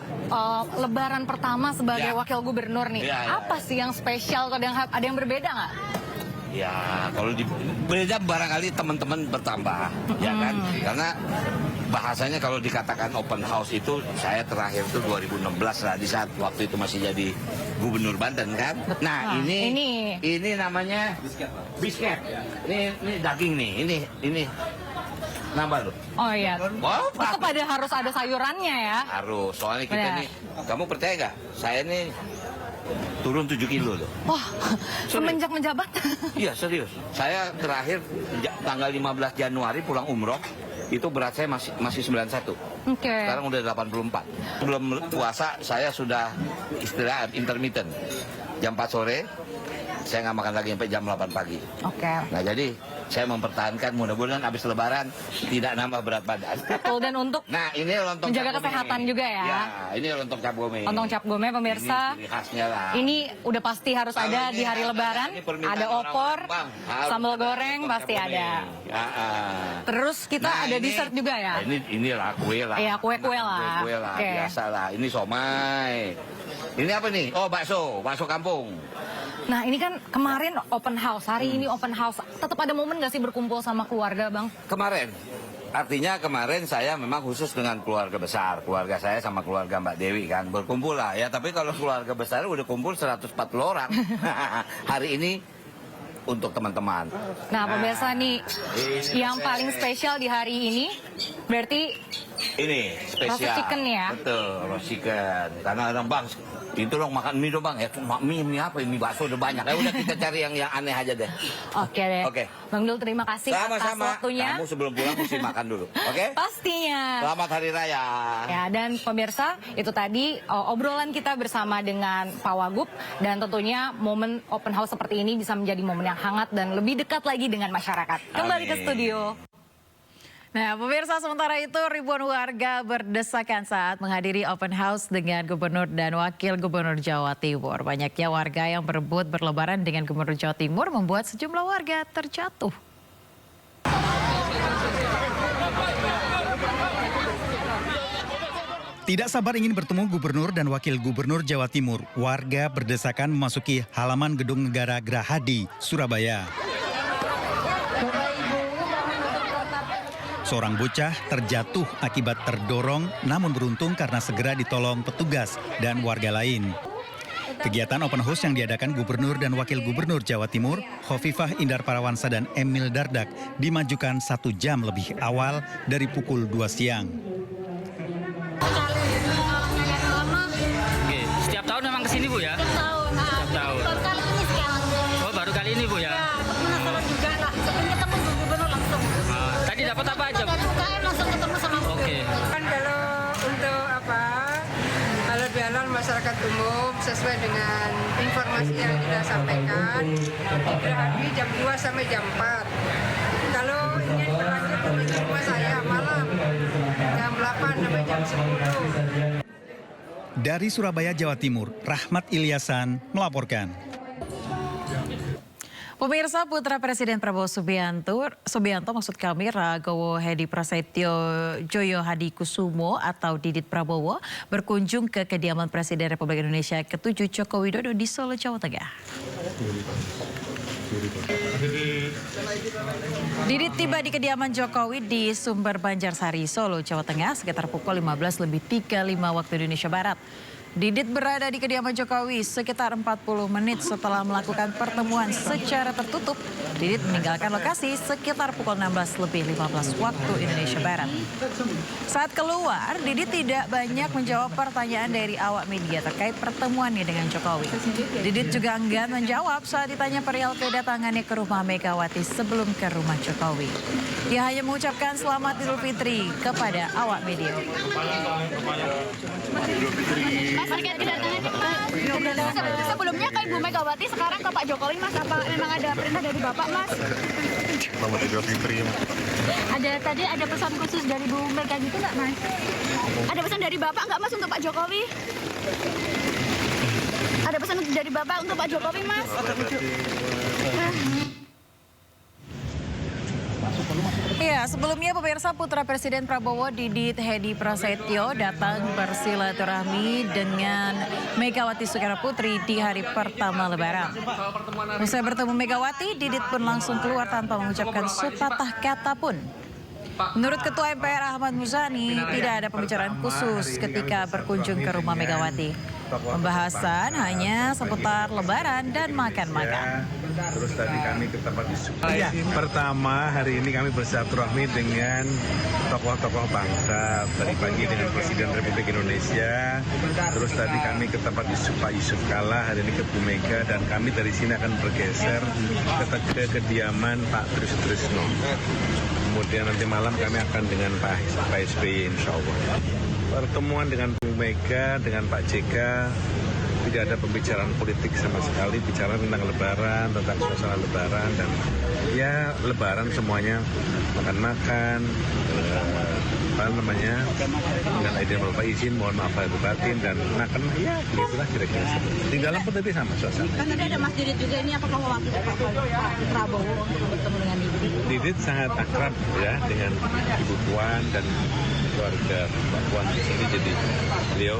Lebaran pertama sebagai Wakil Gubernur nih. Apa sih yang spesial? Ada yang berbeda nggak? Ya, kalau beda barangkali teman-teman bertambah, ya kan? Karena bahasanya kalau dikatakan open house itu saya terakhir itu 2016 lah, di saat waktu itu masih jadi Gubernur Banten kan. Nah, ini namanya bisket. Ini daging nih. Ini nambah loh. Oh iya. Wow, tetap harus ada sayurannya ya. Harus. Soalnya kita nih, kamu percaya nggak? Saya nih turun 7 kilo loh. Wah, semenjak menjabat? Iya, serius. Saya terakhir tanggal 15 Januari pulang umroh, itu berat saya masih 91. Oke. Sekarang udah 84. Sebelum puasa saya sudah istirahat intermittent. Jam 4 sore, saya nggak makan lagi sampai jam 8 pagi. Oke. Nah, jadi saya mempertahankan mudah-mudahan habis lebaran tidak nambah berat badan. Betul, dan untuk ini lontong menjaga kesehatan juga ya. Ya, ini lontong cap gome. Lontong cap gome pemirsa. Ini ciri khasnya lah. Ini udah pasti harus ada di hari lebaran. Ada opor, sambal goreng pasti ada. Terus kita ada dessert juga ya. Ini lah kue lah. Iya, kue-kue lah. Kue lah, biasa lah. Ini somai. Ini apa nih? Oh, bakso kampung. Nah, ini kan kemarin open house, hari ini open house. Tetap ada momen nggak sih berkumpul sama keluarga, Bang? Kemarin. Artinya kemarin saya memang khusus dengan keluarga besar. Keluarga saya sama keluarga Mbak Dewi kan. Berkumpul lah ya. Tapi kalau keluarga besar udah kumpul 140 orang. Hari ini untuk teman-teman. Nah, pemirsa nih, yang paling spesial di hari ini berarti ini spesial. roast chicken ya? Betul, roast chicken. Karena orang Bang, itu dong makan mie dong Bang. Ya mie apa? Mie bakso udah banyak. Ya udah kita cari yang aneh aja deh. Oke deh. Oke. Bang Dul, terima kasih atas waktunya. Kamu sebelum pulang mesti makan dulu. Oke? Pastinya. Selamat Hari Raya. Ya, dan pemirsa, itu tadi obrolan kita bersama dengan Pak Wagub, dan tentunya momen open house seperti ini bisa menjadi momen yang hangat dan lebih dekat lagi dengan masyarakat. Kembali ke studio. Nah, pemirsa, sementara itu ribuan warga berdesakan saat menghadiri open house dengan Gubernur dan Wakil Gubernur Jawa Timur. Banyaknya warga yang berebut berlebaran dengan Gubernur Jawa Timur membuat sejumlah warga terjatuh. Tidak sabar ingin bertemu Gubernur dan Wakil Gubernur Jawa Timur. Warga berdesakan memasuki halaman Gedung Negara Gerahadi, Surabaya. Seorang bocah terjatuh akibat terdorong, namun beruntung karena segera ditolong petugas dan warga lain. Kegiatan open house yang diadakan Gubernur dan Wakil Gubernur Jawa Timur, Khofifah Indar Parawansa dan Emil Dardak, dimajukan 1 jam lebih awal dari pukul 2 siang. Oke, setiap tahun memang kesini Bu ya? Setiap tahun. Baru kali ini sekarang. Oh, baru kali ini Bu ya? Penasaran juga lah, sebelumnya ketemu Gubernur langsung. Tadi dapat apa aja? Dapat UKM langsung ketemu sama Bu. Oke. Kan kalau untuk halal-bihalal masyarakat umum sesuai dengan informasi yang kita sampaikan, di Gerahadi jam 2 sampai jam 4. Kalau ingin berlanjut ke rumah saya malam jam 8 sampai jam 10. Dari Surabaya, Jawa Timur, Rahmat Ilyasan melaporkan. Pemirsa, putra Presiden Prabowo Subianto maksud kami Ragowo Hedi Prasetyo Joyo Hadi Kusumo atau Didit Prabowo berkunjung ke kediaman Presiden Republik Indonesia ke-7 Joko Widodo di Solo, Jawa Tengah. Didit tiba di kediaman Jokowi di Sumber Banjarsari, Solo, Jawa Tengah sekitar pukul 15:35 waktu Indonesia Barat. Didit berada di kediaman Jokowi sekitar 40 menit setelah melakukan pertemuan secara tertutup. Didit meninggalkan lokasi sekitar pukul 16:15 waktu Indonesia Barat. Saat keluar, Didit tidak banyak menjawab pertanyaan dari awak media terkait pertemuannya dengan Jokowi. Didit juga enggan menjawab saat ditanya perihal kedatangannya ke rumah Megawati sebelum ke rumah Jokowi. Ia hanya mengucapkan selamat Idul Fitri kepada awak media. Mas, terkait kedatangan sebelumnya ke Ibu Megawati, sekarang ke Pak Jokowi, Mas, apa memang ada perintah dari Bapak, Mas? Selamat Idul Fitri, Mas. Tadi ada pesan khusus dari Bu Mega gitu nggak, Mas? Ada pesan dari Bapak nggak, Mas, untuk Pak Jokowi? Ada pesan dari Bapak untuk Pak Jokowi, Mas? Ya, sebelumnya pemirsa, putra Presiden Prabowo Didit Hedi Prasetyo datang bersilaturahmi dengan Megawati Soekarnoputri di hari pertama Lebaran. Usai bertemu Megawati, Didit pun langsung keluar tanpa mengucapkan sepatah kata pun. Menurut Ketua MPR Ahmad Muzani, tidak ada pembicaraan khusus ketika berkunjung ke rumah Megawati. Pembahasan hanya seputar Lebaran dan makan-makan. Terus tadi kami ke tempat ya, pertama hari ini kami bersilaturahmi dengan tokoh-tokoh bangsa. Tadi pagi dengan Presiden Republik Indonesia. Terus tadi kami ke tempat Pak Yusuf Kalla, hari ini ke Bu Mega, dan kami dari sini akan bergeser ke kediaman Pak Trisno. Kemudian nanti malam kami akan dengan Pak SBY insya Allah. Pertemuan dengan Bu Mega, dengan Pak JK, tidak ada pembicaraan politik sama sekali, bicara tentang Lebaran, tentang suasana Lebaran, dan ya Lebaran semuanya makan-makan, dengan izin Bapak izin, mohon maaf lahir batin, dan makan, ya begitulah kira-kira. Tinggalan pun tadi sama suasana. Kan tadi ada Mas Didit juga, ini apakah mewakili Pak Prabowo untuk bertemu dengan Didit? Didit sangat akrab ya dengan Ibu Puan dan keluarga Mbak Puan di sini, jadi beliau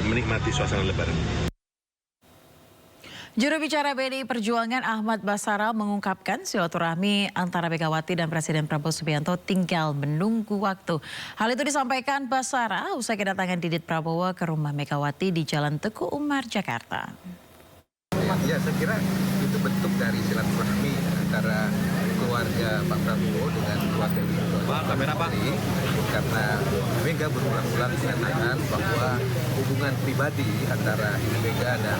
menikmati suasana Lebaran. Juru bicara PDI Perjuangan Ahmad Basara mengungkapkan silaturahmi antara Megawati dan Presiden Prabowo Subianto tinggal menunggu waktu. Hal itu disampaikan Basara usai kedatangan Didit Prabowo ke rumah Megawati di Jalan Teguh Umar, Jakarta. Ya, saya kira itu bentuk dari silaturahmi antara keluarga Pak Prabowo dengan keluarga Ibu Megawati, karena Mega berulang-ulang mengatakan bahwa hubungan pribadi antara Ibu Mega dan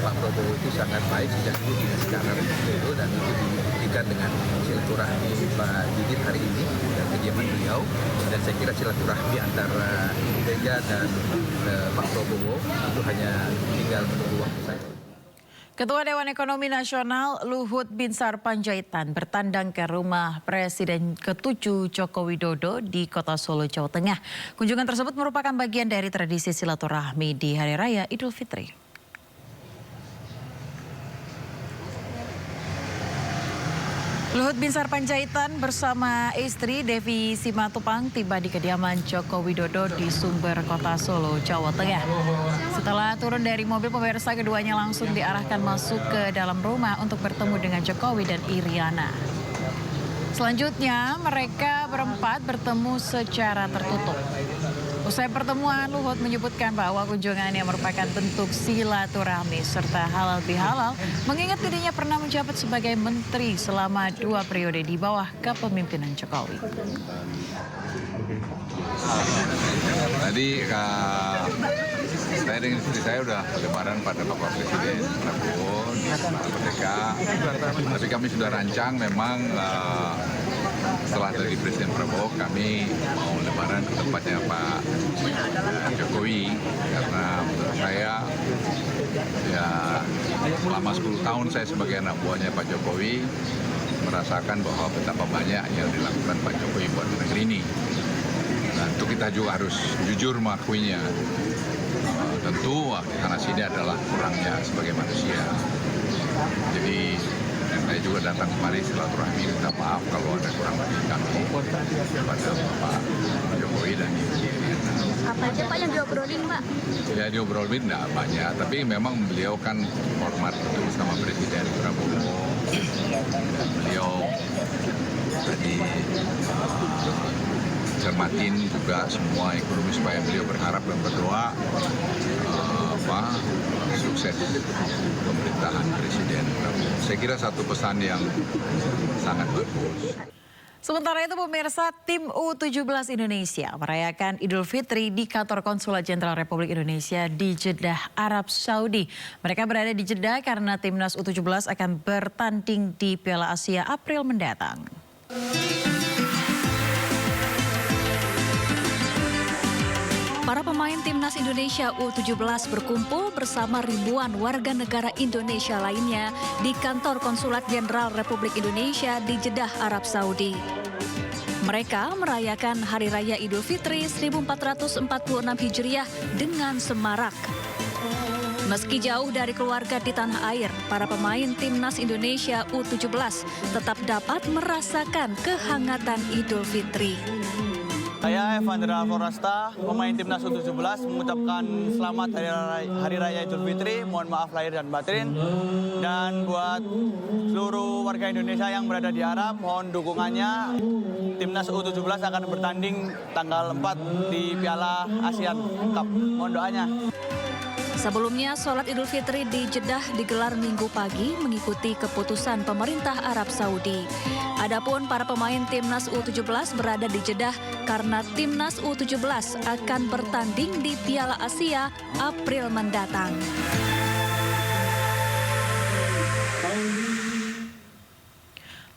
Pak Prabowo itu sangat baik sejak dulu hingga sekarang itu, dan itu dibuktikan dengan silaturahmi Pak Didit hari ini dan kediaman beliau, dan saya kira silaturahmi antara Ibu Mega dan Pak Prabowo itu hanya tinggal menunggu waktu saja. Ketua Dewan Ekonomi Nasional Luhut Binsar Panjaitan bertandang ke rumah Presiden ke-7 Joko Widodo di Kota Solo, Jawa Tengah. Kunjungan tersebut merupakan bagian dari tradisi silaturahmi di Hari Raya Idul Fitri. Luhut Binsar Panjaitan bersama istri Devi Simatupang tiba di kediaman Joko Widodo di Sumber, Kota Solo, Jawa Tengah. Setelah turun dari mobil, pemirsa, keduanya langsung diarahkan masuk ke dalam rumah untuk bertemu dengan Jokowi dan Iriana. Selanjutnya, mereka berempat bertemu secara tertutup. Usai pertemuan, Luhut menyebutkan bahwa kunjungannya merupakan bentuk silaturahmi serta halal bihalal, mengingat dirinya pernah menjabat sebagai menteri selama 2 periode di bawah kepemimpinan Jokowi. Tadi saya dengan istri saya udah lebaran pada Bapak Presiden Prabowo di Merdeka, tapi kami sudah rancang memang setelah dari Presiden Prabowo kami mau lebaran ke tempatnya Pak Jokowi, karena menurut saya ya selama 10 tahun saya sebagai anak buahnya Pak Jokowi merasakan bahwa betapa banyak yang dilakukan Pak Jokowi buat negeri ini. Nah, itu kita juga harus jujur mengakuinya. Tentu karena sini adalah kurangnya sebagai manusia. Jadi saya juga datang kemari silaturahmi, minta maaf kalau ada kurang bagi kami kepada Bapak Jokowi dan Ibu Iriana. Apa aja Pak yang diobrolin, Pak? Ya, diobrolin enggak banyak, tapi memang beliau kan hormat betul sama Presiden Prabowo. Dan beliau tadi cermatin juga semua ekonomi supaya beliau berharap dan berdoa sukses pemerintahan Presiden Prabowo. Saya kira satu pesan yang sangat bagus. Sementara itu pemirsa, tim U17 Indonesia merayakan Idul Fitri di kantor Konsulat Jenderal Republik Indonesia di Jeddah, Arab Saudi. Mereka berada di Jeddah karena timnas U17 akan bertanding di Piala Asia April mendatang. Para pemain timnas Indonesia U17 berkumpul bersama ribuan warga negara Indonesia lainnya di kantor Konsulat Jenderal Republik Indonesia di Jeddah, Arab Saudi. Mereka merayakan Hari Raya Idul Fitri 1446 Hijriah dengan semarak. Meski jauh dari keluarga di tanah air, para pemain timnas Indonesia U17 tetap dapat merasakan kehangatan Idul Fitri. Saya Evandra Florasta, pemain timnas U17 mengucapkan selamat Hari Raya Idul Fitri, mohon maaf lahir dan batin. Dan buat seluruh warga Indonesia yang berada di Arab, mohon dukungannya. Timnas U17 akan bertanding tanggal 4 di Piala ASEAN Cup. Mohon doanya. Sebelumnya, sholat Idul Fitri di Jeddah digelar Minggu pagi mengikuti keputusan pemerintah Arab Saudi. Adapun para pemain timnas U17 berada di Jeddah karena timnas U17 akan bertanding di Piala Asia April mendatang.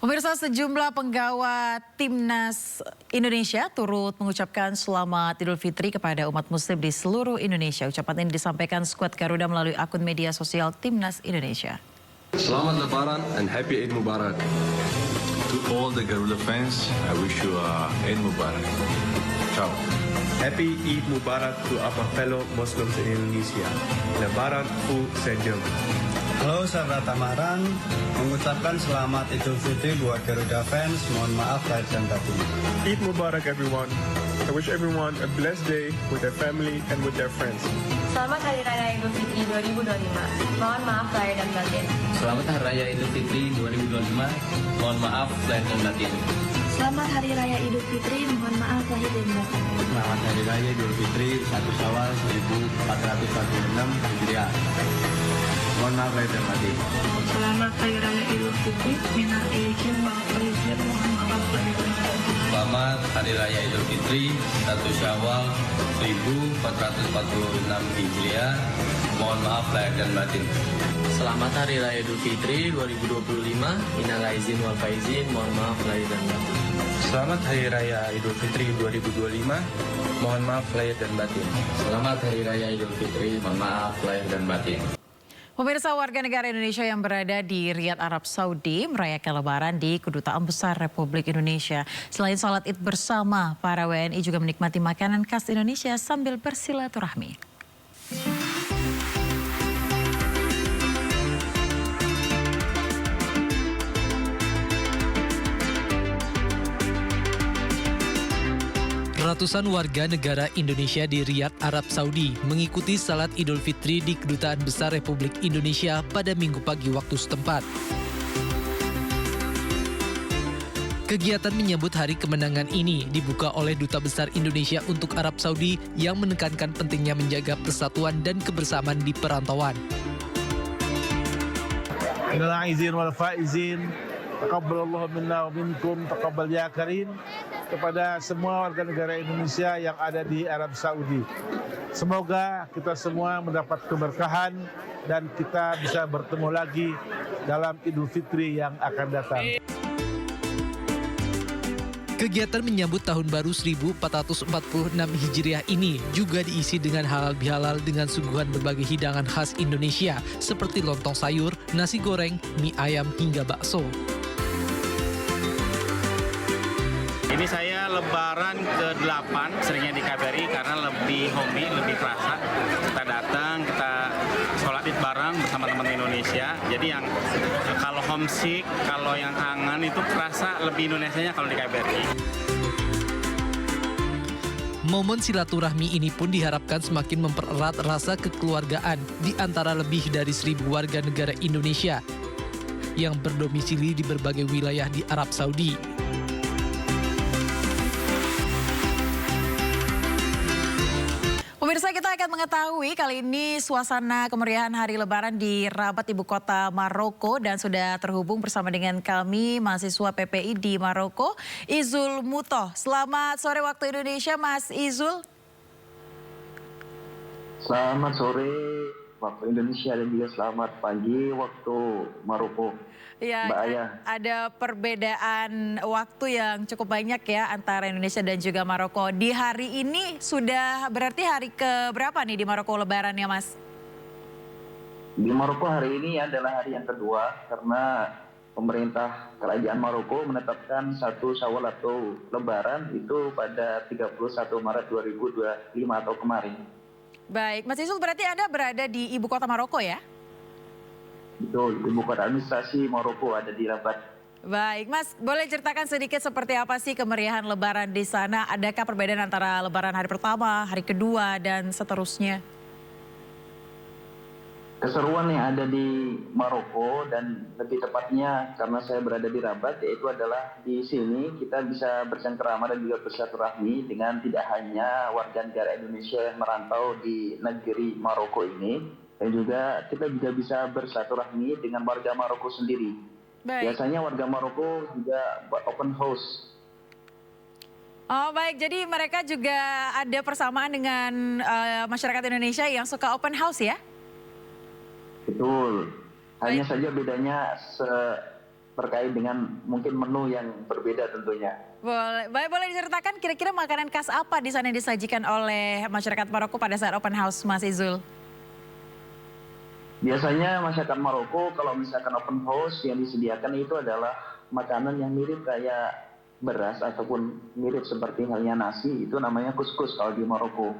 Pemirsa, sejumlah penggawa timnas Indonesia turut mengucapkan selamat Idul Fitri kepada umat muslim di seluruh Indonesia. Ucapan ini disampaikan skuad Garuda melalui akun media sosial Timnas Indonesia. Selamat Lebaran and Happy Eid Mubarak. To all the Garuda fans, I wish you Eid Mubarak. Ciao. Happy Eid Mubarak to our fellow Muslims in Indonesia. Lebaran U Sejong. Halo sahabat Tamaran, mengucapkan selamat Idul Fitri buat Garuda fans. Mohon maaf lahir dan batin. Eid Mubarak everyone. I wish everyone a blessed day with their family and with their friends. Selamat Hari Raya Idul Fitri 2025. Mohon maaf lahir dan batin. Selamat Hari Raya Idul Fitri 2025. Mohon maaf lahir dan batin. Selamat Hari Raya Idul Fitri. Mohon maaf lahir dan batin. Selamat Hari Raya Idul Fitri 1 Syawal 1446 Hijriah. Mohon maaf lahir dan batin. Selamat Hari Raya Idul Fitri. Minal aidin wal faizin. Mohon maaf lahir dan batin. Selamat Hari Raya Idul Fitri 1 Syawal 1446 Hijriah. Mohon maaf lahir dan batin. Selamat Hari Raya Idul Fitri 2025. Minal aidin wal faizin. Mohon maaf lahir dan batin. Selamat Hari Raya Idul Fitri 2025. Mohon maaf lahir dan batin. Selamat Hari Raya Idul Fitri. Mohon maaf lahir dan batin. Pemirsa, warga negara Indonesia yang berada di Riyadh, Arab Saudi merayakan Lebaran di Kedutaan Besar Republik Indonesia. Selain sholat Id bersama, para WNI juga menikmati makanan khas Indonesia sambil bersilaturahmi. Ratusan warga negara Indonesia di Riyadh, Arab Saudi mengikuti salat Idul Fitri di Kedutaan Besar Republik Indonesia pada Minggu pagi waktu setempat. Kegiatan menyambut hari kemenangan ini dibuka oleh Duta Besar Indonesia untuk Arab Saudi yang menekankan pentingnya menjaga persatuan dan kebersamaan di perantauan. Minal aidin wal faizin. Taqabbalallahu minna wa minkum, taqabbal ya karim. Kepada semua warga negara Indonesia yang ada di Arab Saudi. Semoga kita semua mendapat keberkahan dan kita bisa bertemu lagi dalam Idul Fitri yang akan datang. Kegiatan menyambut Tahun Baru 1446 Hijriah ini juga diisi dengan halal bihalal dengan suguhan berbagai hidangan khas Indonesia seperti lontong sayur, nasi goreng, mie ayam hingga bakso. Ini saya Lebaran ke-8 seringnya di KBRI karena lebih homey, lebih kerasa. Kita datang, kita sholat Id bareng bersama teman Indonesia. Jadi yang kalau homesick, kalau yang kangen itu kerasa lebih Indonesianya kalau di KBRI. Momen silaturahmi ini pun diharapkan semakin mempererat rasa kekeluargaan di antara lebih dari 1.000 warga negara Indonesia yang berdomisili di berbagai wilayah di Arab Saudi. masyarakat mengetahui kali ini suasana kemeriahan Hari Lebaran di Rabat, ibu kota Maroko, dan sudah terhubung bersama dengan kami mahasiswa PPI di Maroko, Izul Mutoh. Selamat sore waktu Indonesia, Mas Izul. Selamat sore waktu Indonesia dan juga selamat pagi waktu Maroko. Ya, Mbak Aya. ada perbedaan waktu yang cukup banyak ya antara Indonesia dan juga Maroko. Di hari ini sudah berarti hari keberapa nih di Maroko Lebarannya, Mas? Di Maroko hari ini adalah hari yang kedua karena pemerintah kerajaan Maroko menetapkan 1 Syawal atau Lebaran itu pada 31 Maret 2025 atau kemarin. Baik, Mas Izul berarti Anda berada di ibu kota Maroko ya? Betul, ibu kota administrasi Maroko ada di Rabat. Baik, Mas, boleh ceritakan sedikit seperti apa sih kemeriahan Lebaran di sana? Adakah perbedaan antara Lebaran hari pertama, hari kedua, dan seterusnya? Keseruan yang ada di Maroko dan lebih tepatnya karena saya berada di Rabat, yaitu adalah di sini kita bisa bercengkerama dan juga bersilaturahmi dengan tidak hanya warga negara Indonesia yang merantau di negeri Maroko ini, dan juga kita juga bisa bersilaturahmi dengan warga Maroko sendiri. Baik. Biasanya warga Maroko juga buat open house. Oh baik, jadi mereka juga ada persamaan dengan masyarakat Indonesia yang suka open house ya? Betul. Hanya saja bedanya terkait dengan mungkin menu yang berbeda tentunya. Boleh, baik, boleh diceritakan kira-kira makanan khas apa di sana yang disajikan oleh masyarakat Maroko pada saat open house, Mas Izul? Biasanya masyarakat Maroko kalau misalkan open house yang disediakan itu adalah makanan yang mirip kayak beras ataupun mirip seperti halnya nasi, itu namanya kuskus kalau di Maroko.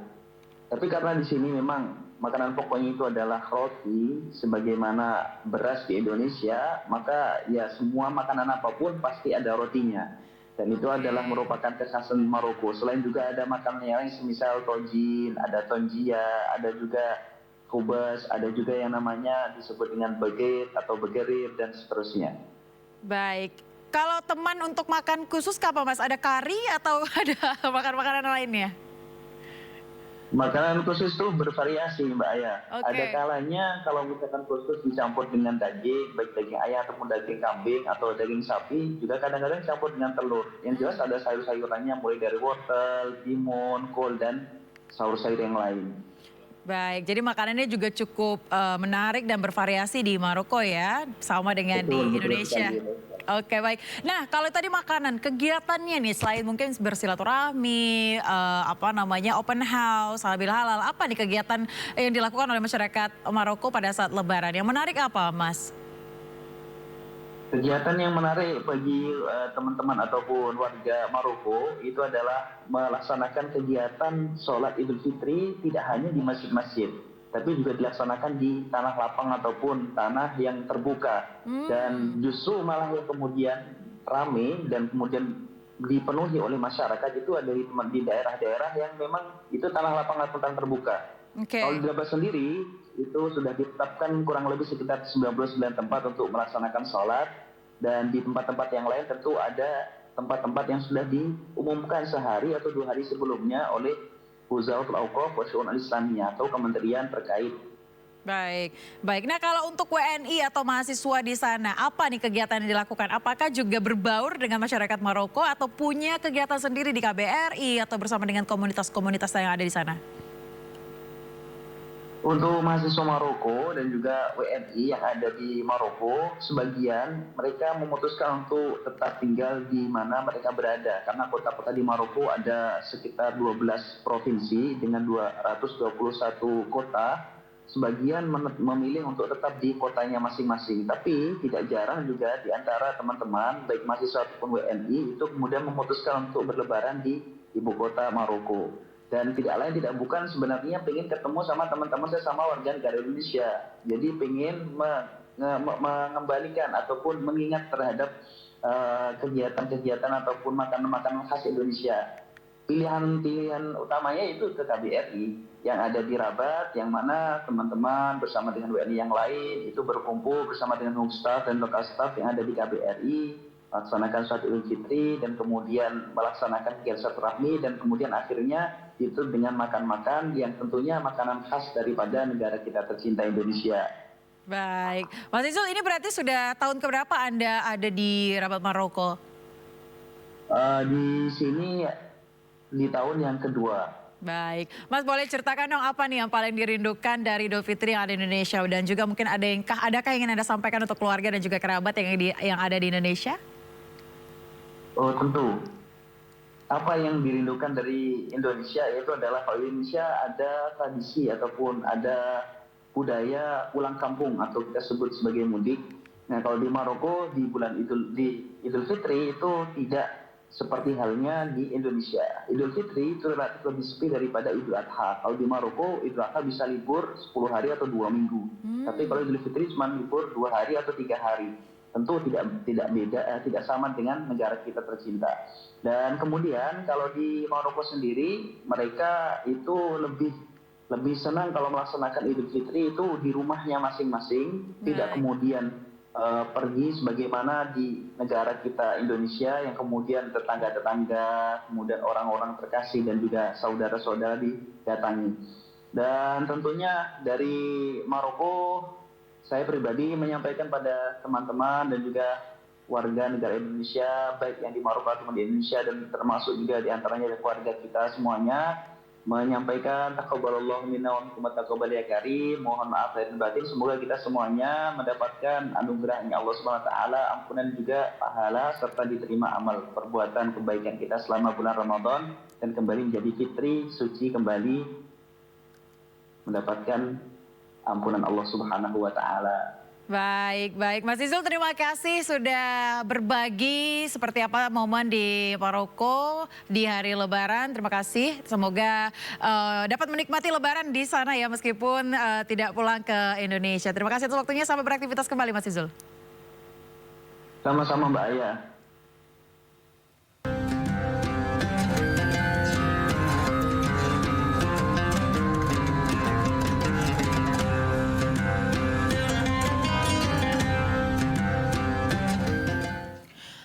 Tapi karena di sini memang makanan pokoknya itu adalah roti sebagaimana beras di Indonesia, maka ya semua makanan apapun pasti ada rotinya. Dan itu adalah merupakan kekhasan Maroko. Selain juga ada makanan yang lain semisal tojin, ada tonjia, ada juga kubas, ada juga yang namanya disebut dengan baget atau begerir dan seterusnya. Baik, kalau teman untuk makan khusus apa Mas? Ada kari atau ada makanan lainnya? Makanan khusus itu bervariasi Mbak Aya. Oke. Ada kalanya kalau misalkan khusus dicampur dengan daging, baik daging ayam ataupun daging kambing atau daging sapi, juga kadang-kadang dicampur dengan telur. Yang jelas ada sayur-sayurannya mulai dari wortel, timun, kol, dan sayur-sayur yang lain. Baik, jadi makanannya juga cukup menarik dan bervariasi di Maroko ya, sama dengan di Indonesia. Oke, baik. Nah, kalau tadi makanan, kegiatannya nih selain mungkin bersilaturahmi, open house, halal halal, apa nih kegiatan yang dilakukan oleh masyarakat Maroko pada saat Lebaran? Yang menarik apa, Mas? Kegiatan yang menarik bagi teman-teman ataupun warga Maroko itu adalah melaksanakan kegiatan sholat Idul Fitri tidak hanya di masjid-masjid, tapi juga dilaksanakan di tanah lapang ataupun tanah yang terbuka. Dan justru malah yang kemudian ramai dan kemudian dipenuhi oleh masyarakat itu ada di daerah-daerah yang memang itu tanah lapang atau tanah terbuka. Kalau di Rabat sendiri itu sudah ditetapkan kurang lebih sekitar 99 tempat untuk melaksanakan sholat, dan di tempat-tempat yang lain tentu ada tempat-tempat yang sudah diumumkan sehari atau 2 hari sebelumnya oleh Wizaratul Auqaf wa Syu'un Al-Islamiyah atau kementerian terkait. Baik, baik. Nah kalau untuk WNI atau mahasiswa di sana, apa nih kegiatan yang dilakukan? Apakah juga berbaur dengan masyarakat Maroko atau punya kegiatan sendiri di KBRI atau bersama dengan komunitas-komunitas yang ada di sana? Untuk mahasiswa Maroko dan juga WNI yang ada di Maroko, sebagian mereka memutuskan untuk tetap tinggal di mana mereka berada. Karena kota-kota di Maroko ada sekitar 12 provinsi dengan 221 kota. Sebagian memilih untuk tetap di kotanya masing-masing. Tapi tidak jarang juga di antara teman-teman, baik mahasiswa ataupun WNI, itu kemudian memutuskan untuk berlebaran di ibu kota Maroko. Dan tidak lain tidak bukan sebenarnya pengen ketemu sama teman-teman saya sama warga negara Indonesia. Jadi pengen mengembalikan ataupun mengingat terhadap kegiatan-kegiatan ataupun makanan-makanan khas Indonesia. Pilihan utamanya itu ke KBRI yang ada di Rabat, yang mana teman-teman bersama dengan WNI yang lain itu berkumpul bersama dengan staff dan lokal staff yang ada di KBRI, melaksanakan sholat Idul Fitri dan kemudian melaksanakan kegiatan silaturahmi dan kemudian akhirnya itu dengan makan-makan yang tentunya makanan khas daripada negara kita tercinta Indonesia. Baik, Mas Izul, ini berarti sudah tahun keberapa Anda ada di Rabat Maroko? Di sini di tahun yang kedua. Baik, Mas boleh ceritakan dong apa nih yang paling dirindukan dari Idul Fitri yang ada di Indonesia, dan juga mungkin adakah yang ingin Anda sampaikan untuk keluarga dan juga kerabat yang ada di Indonesia? Oh tentu. Apa yang dirindukan dari Indonesia itu adalah kalau di Indonesia ada tradisi ataupun ada budaya pulang kampung atau kita sebut sebagai mudik. Nah kalau di Maroko di bulan Idul Fitri itu tidak seperti halnya di Indonesia. Idul Fitri itu relatif lebih sepi daripada Idul Adha. Kalau di Maroko, Idul Adha bisa libur 10 hari atau 2 minggu. Tapi kalau Idul Fitri cuma libur 2 hari atau 3 hari. Tentu tidak sama dengan negara kita tercinta. Dan kemudian kalau di Maroko sendiri, mereka itu lebih senang kalau melaksanakan Idul Fitri itu di rumahnya masing-masing, tidak kemudian pergi sebagaimana di negara kita Indonesia yang kemudian tetangga-tetangga, kemudian orang-orang terkasih dan juga saudara-saudara didatangi. Dan tentunya dari Maroko, saya pribadi menyampaikan pada teman-teman dan juga warga negara Indonesia, baik yang di Maroko ataupun di Indonesia dan termasuk juga di antaranya keluarga kita semuanya, menyampaikan taqabbalallahu minna wa minkum taqabbal ya karim, mohon maaf lahir dan batin, semoga kita semuanya mendapatkan anugerahnya Allah Subhanahu wa taala, ampunan juga pahala serta diterima amal perbuatan kebaikan kita selama bulan Ramadan dan kembali menjadi fitri suci, kembali mendapatkan ampunan Allah Subhanahu wa taala. Baik, Mas Izul, terima kasih sudah berbagi seperti apa momen di Maroko di hari Lebaran. Terima kasih, semoga dapat menikmati Lebaran di sana ya meskipun tidak pulang ke Indonesia. Terima kasih atas waktunya, sampai beraktivitas kembali Mas Izul. Sama-sama Mbak Aya.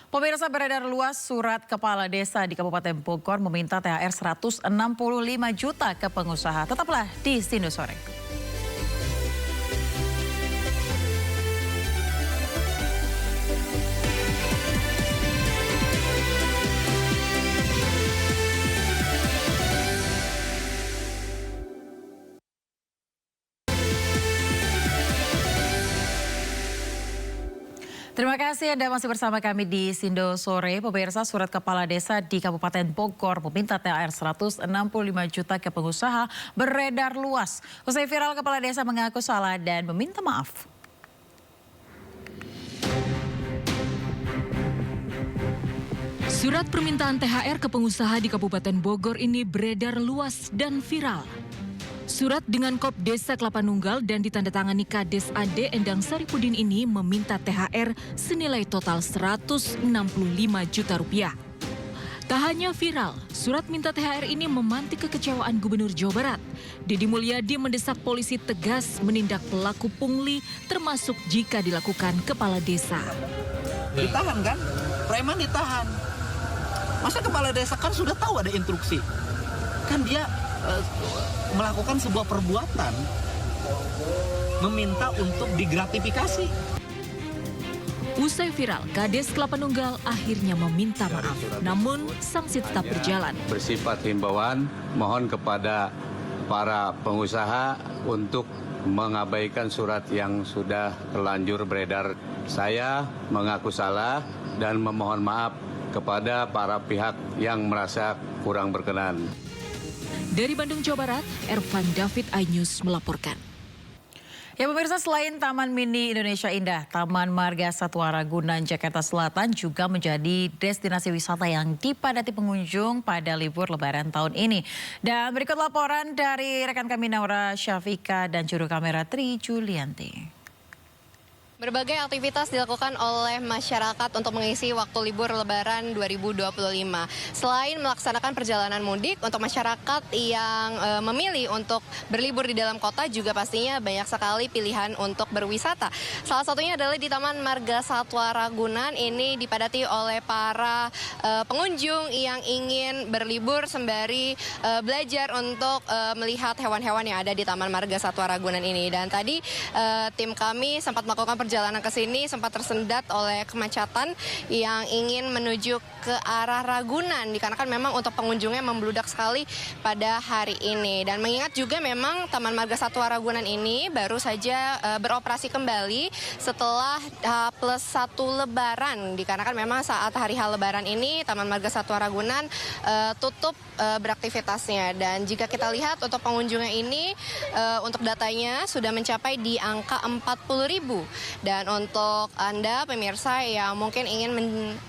Pemirsa, beredar luas surat kepala desa di Kabupaten Bogor meminta THR 165 juta ke pengusaha. Tetaplah di Sindo Sore. Terima kasih Anda masih bersama kami di Sindo Sore. Pemirsa, surat kepala desa di Kabupaten Bogor meminta THR 165 juta ke pengusaha beredar luas. Usai viral, kepala desa mengaku salah dan meminta maaf. Surat permintaan THR ke pengusaha di Kabupaten Bogor ini beredar luas dan viral. Surat dengan kop Desa Kelapa Nunggal dan ditandatangani Kades AD Endang Saripudin ini meminta THR senilai total 165 juta rupiah. Tak hanya viral, surat minta THR ini memantik kekecewaan Gubernur Jawa Barat. Deddy Mulyadi mendesak polisi tegas menindak pelaku pungli termasuk jika dilakukan kepala desa. Ditahan kan? Preman ditahan. Masa kepala desa kan sudah tahu ada instruksi. Kan dia melakukan sebuah perbuatan meminta untuk digratifikasi. Usai viral, Kades Kelapa Nunggal akhirnya meminta maaf, namun sanksi tetap berjalan. Bersifat himbauan, mohon kepada para pengusaha untuk mengabaikan surat yang sudah terlanjur beredar. Saya mengaku salah dan memohon maaf kepada para pihak yang merasa kurang berkenan. Dari Bandung, Jawa Barat, Ervan David, iNews melaporkan. Ya pemirsa, selain Taman Mini Indonesia Indah, Taman Marga Satwa Ragunan Jakarta Selatan juga menjadi destinasi wisata yang dipadati pengunjung pada libur Lebaran tahun ini. Dan berikut laporan dari rekan kami Naura Syafika dan juru kamera Tri Julianti. Berbagai aktivitas dilakukan oleh masyarakat untuk mengisi waktu libur Lebaran 2025. Selain melaksanakan perjalanan mudik, untuk masyarakat yang memilih untuk berlibur di dalam kota juga pastinya banyak sekali pilihan untuk berwisata. Salah satunya adalah di Taman Marga Satwa Ragunan. Ini dipadati oleh para pengunjung yang ingin berlibur sembari belajar untuk melihat hewan-hewan yang ada di Taman Marga Satwa Ragunan ini. Dan tadi tim kami sempat melakukan perjalanan ke sini, sempat tersendat oleh kemacetan yang ingin menuju ke arah Ragunan, dikarenakan memang untuk pengunjungnya membludak sekali pada hari ini. Dan mengingat juga memang Taman Marga Satwa Ragunan ini baru saja beroperasi kembali setelah H+1 Lebaran, dikarenakan memang saat hari H Lebaran ini Taman Marga Satwa Ragunan tutup beraktivitasnya. Dan jika kita lihat untuk pengunjungnya ini, untuk datanya sudah mencapai di angka 40.000. Dan untuk Anda pemirsa yang mungkin ingin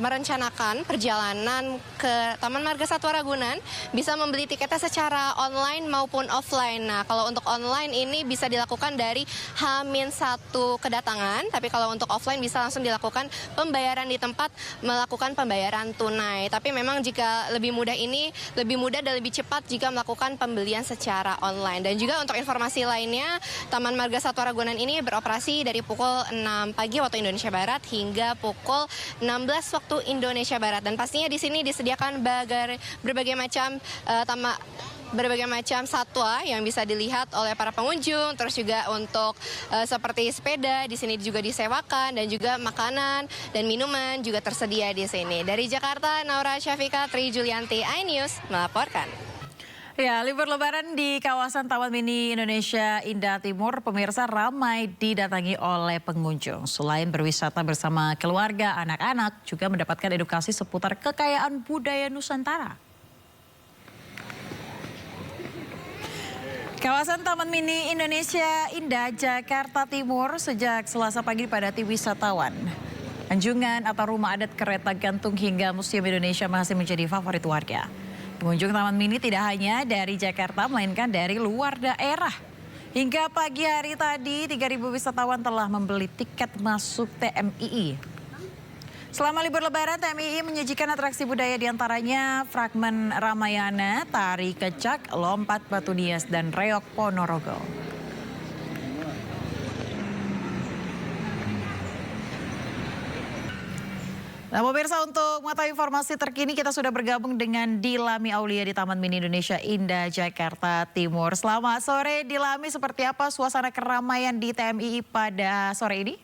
merencanakan perjalanan ke Taman Marga Satwa Ragunan, bisa membeli tiketnya secara online maupun offline. Nah, kalau untuk online ini bisa dilakukan dari H-1 kedatangan, tapi kalau untuk offline bisa langsung dilakukan pembayaran di tempat, melakukan pembayaran tunai. Tapi memang jika lebih mudah ini, lebih mudah dan lebih cepat jika melakukan pembelian secara online. Dan juga untuk informasi lainnya, Taman Marga Satwa Ragunan ini beroperasi dari pukul 6 pagi waktu Indonesia Barat hingga pukul 16 waktu Indonesia Barat. Dan pastinya di sini disediakan berbagai macam satwa yang bisa dilihat oleh para pengunjung, terus juga untuk seperti sepeda di sini juga disewakan, dan juga makanan dan minuman juga tersedia di sini. Dari Jakarta, Naura Syafika, Tri Julianti, iNews melaporkan. Ya, libur Lebaran di kawasan Taman Mini Indonesia Indah Timur, pemirsa, ramai didatangi oleh pengunjung. Selain berwisata bersama keluarga, anak-anak juga mendapatkan edukasi seputar kekayaan budaya Nusantara. Kawasan Taman Mini Indonesia Indah Jakarta Timur sejak Selasa pagi dipadati wisatawan. Anjungan atau rumah adat, kereta gantung hingga Museum Indonesia masih menjadi favorit warga. Pengunjung Taman Mini tidak hanya dari Jakarta, melainkan dari luar daerah. Hingga pagi hari tadi, 3.000 wisatawan telah membeli tiket masuk TMII. Selama libur Lebaran, TMII menyajikan atraksi budaya diantaranya fragmen Ramayana, tari kecak, lompat batu nias, dan reok Ponorogo. Nah, pemirsa, untuk mengetahui informasi terkini kita sudah bergabung dengan Dilami Aulia di Taman Mini Indonesia Indah Jakarta Timur. Selamat sore Dilami, seperti apa suasana keramaian di TMII pada sore ini?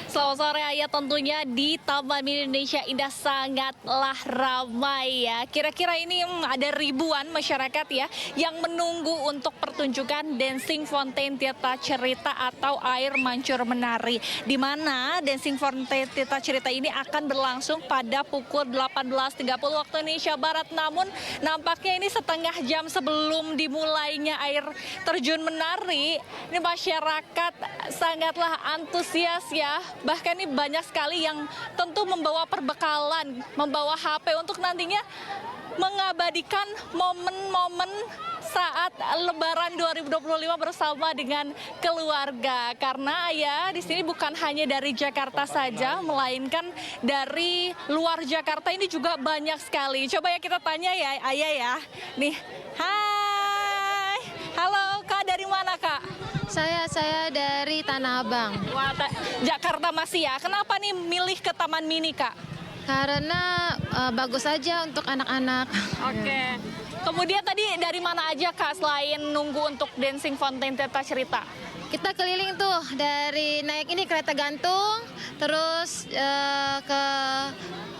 Selamat sore Ayah, tentunya di Taman Mini Indonesia Indah sangatlah ramai ya. Kira-kira ini ada ribuan masyarakat ya yang menunggu untuk pertunjukan Dancing Fountain Tirta Cerita atau air mancur menari. Di mana Dancing Fountain Tirta Cerita ini akan berlangsung pada pukul 18.30 waktu Indonesia Barat. Namun nampaknya ini setengah jam sebelum dimulainya air terjun menari, ini masyarakat sangatlah antusias ya. Bahkan ini banyak sekali yang tentu membawa perbekalan, membawa HP untuk nantinya mengabadikan momen-momen saat Lebaran 2025 bersama dengan keluarga. Karena ya di sini bukan hanya dari Jakarta saja, melainkan dari luar Jakarta ini juga banyak sekali. Coba ya kita tanya ya Ayah ya. Nih, hai, halo Kak, dari mana Kak? Saya dari Tanah Abang. Wah, Jakarta masih ya. Kenapa nih milih ke Taman Mini, Kak? Karena bagus aja untuk anak-anak. Oke. Kemudian tadi dari mana aja Kak selain nunggu untuk Dancing Fountain Tirta Cerita? Kita keliling tuh dari naik ini kereta gantung, terus ke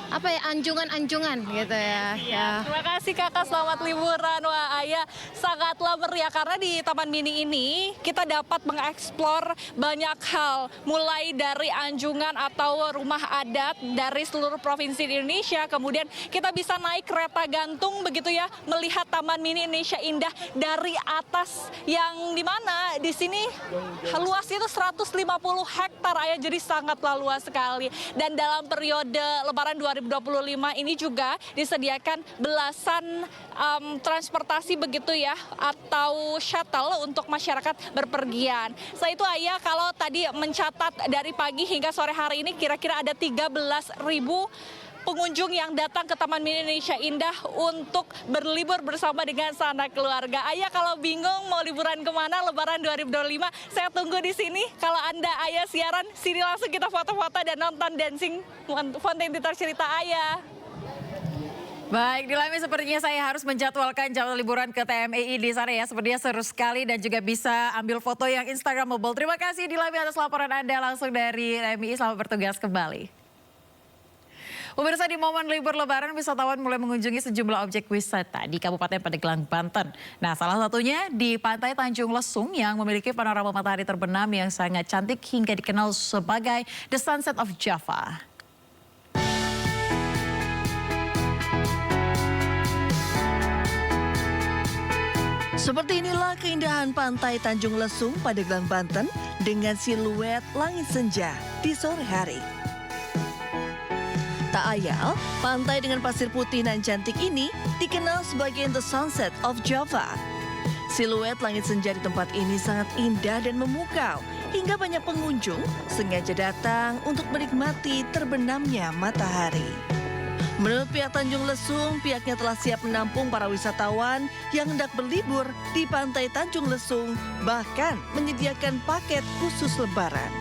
apa ya, anjungan-anjungan gitu ya. Terima kasih Kakak, selamat liburan. Wah Ayah sangatlah meriah karena di Taman Mini ini kita dapat mengeksplor banyak hal. Mulai dari anjungan atau rumah adat dari seluruh provinsi di Indonesia. Kemudian kita bisa naik kereta gantung begitu ya, melihat Taman Mini Indonesia Indah dari atas, yang dimana di sini luas itu 150 hektar Ayah, jadi sangatlah luas sekali. Dan dalam periode Lebaran 2025 2025 ini juga disediakan belasan transportasi begitu ya, atau shuttle untuk masyarakat berpergian. Selain itu Ayah, kalau tadi mencatat dari pagi hingga sore hari ini kira-kira ada 13.000 pengunjung yang datang ke Taman Mini Indonesia Indah untuk berlibur bersama dengan sanak keluarga. Ayah kalau bingung mau liburan kemana Lebaran 2025, saya tunggu di sini. Kalau Anda Ayah siaran, sini langsung kita foto-foto dan nonton Dancing Fountain Theater cerita Ayah. Baik, Dilami, sepertinya saya harus menjadwalkan jam liburan ke TMII di sana ya. Sepertinya seru sekali dan juga bisa ambil foto yang Instagramable. Terima kasih Dilami atas laporan Anda langsung dari TMII. Selamat bertugas kembali. Pemirsa, di momen libur Lebaran, wisatawan mulai mengunjungi sejumlah objek wisata di Kabupaten Pandeglang, Banten. Nah, salah satunya di Pantai Tanjung Lesung yang memiliki panorama matahari terbenam yang sangat cantik hingga dikenal sebagai The Sunset of Java. Seperti inilah keindahan Pantai Tanjung Lesung, Pandeglang, Banten dengan siluet langit senja di sore hari. Tak ayal, pantai dengan pasir putih nan cantik ini dikenal sebagai The Sunset of Java. Siluet langit senja di tempat ini sangat indah dan memukau, hingga banyak pengunjung sengaja datang untuk menikmati terbenamnya matahari. Menurut pihak Tanjung Lesung, pihaknya telah siap menampung para wisatawan yang hendak berlibur di Pantai Tanjung Lesung, bahkan menyediakan paket khusus Lebaran.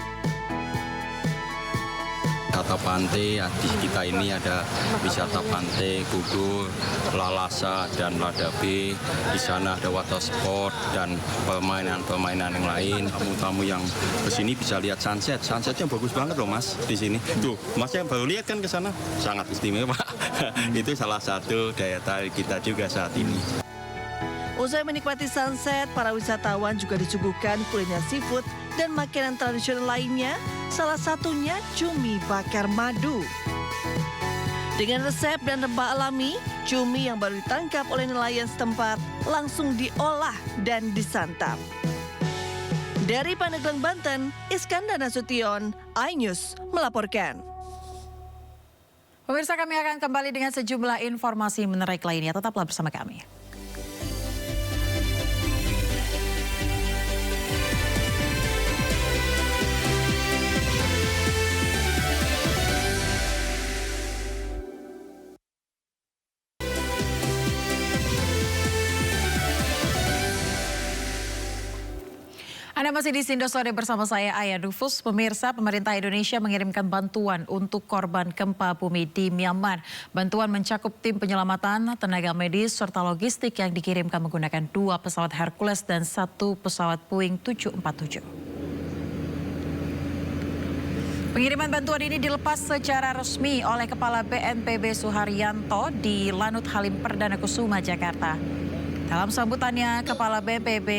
Wisata pantai di kita ini ada wisata pantai, gugur, lalasa, dan ladabe. Di sana ada water sport dan permainan-permainan yang lain. Tamu-tamu yang kesini bisa lihat sunset. Sunsetnya bagus banget loh Mas di sini. Tuh, Masnya baru lihat kan ke sana? Sangat istimewa. Itu salah satu daya tarik kita juga saat ini. Usai menikmati sunset, para wisatawan juga disuguhkan kuliner seafood dan makanan tradisional lainnya, salah satunya cumi bakar madu. Dengan resep dan rempah alami, cumi yang baru ditangkap oleh nelayan setempat langsung diolah dan disantap. Dari Pandeglang, Banten, Iskandar Nasution, iNews melaporkan. Pemirsa, kami akan kembali dengan sejumlah informasi menarik lainnya. Tetaplah bersama kami. Anda masih di Sindosode bersama saya Aya Dufus. Pemirsa, pemerintah Indonesia mengirimkan bantuan untuk korban gempa bumi di Myanmar. Bantuan mencakup tim penyelamatan, tenaga medis, serta logistik yang dikirimkan menggunakan 2 pesawat Hercules dan 1 pesawat Boeing 747. Pengiriman bantuan ini dilepas secara resmi oleh Kepala BNPB Suharyanto di Lanut Halim Perdana Kusuma, Jakarta. Dalam sambutannya, Kepala BNPB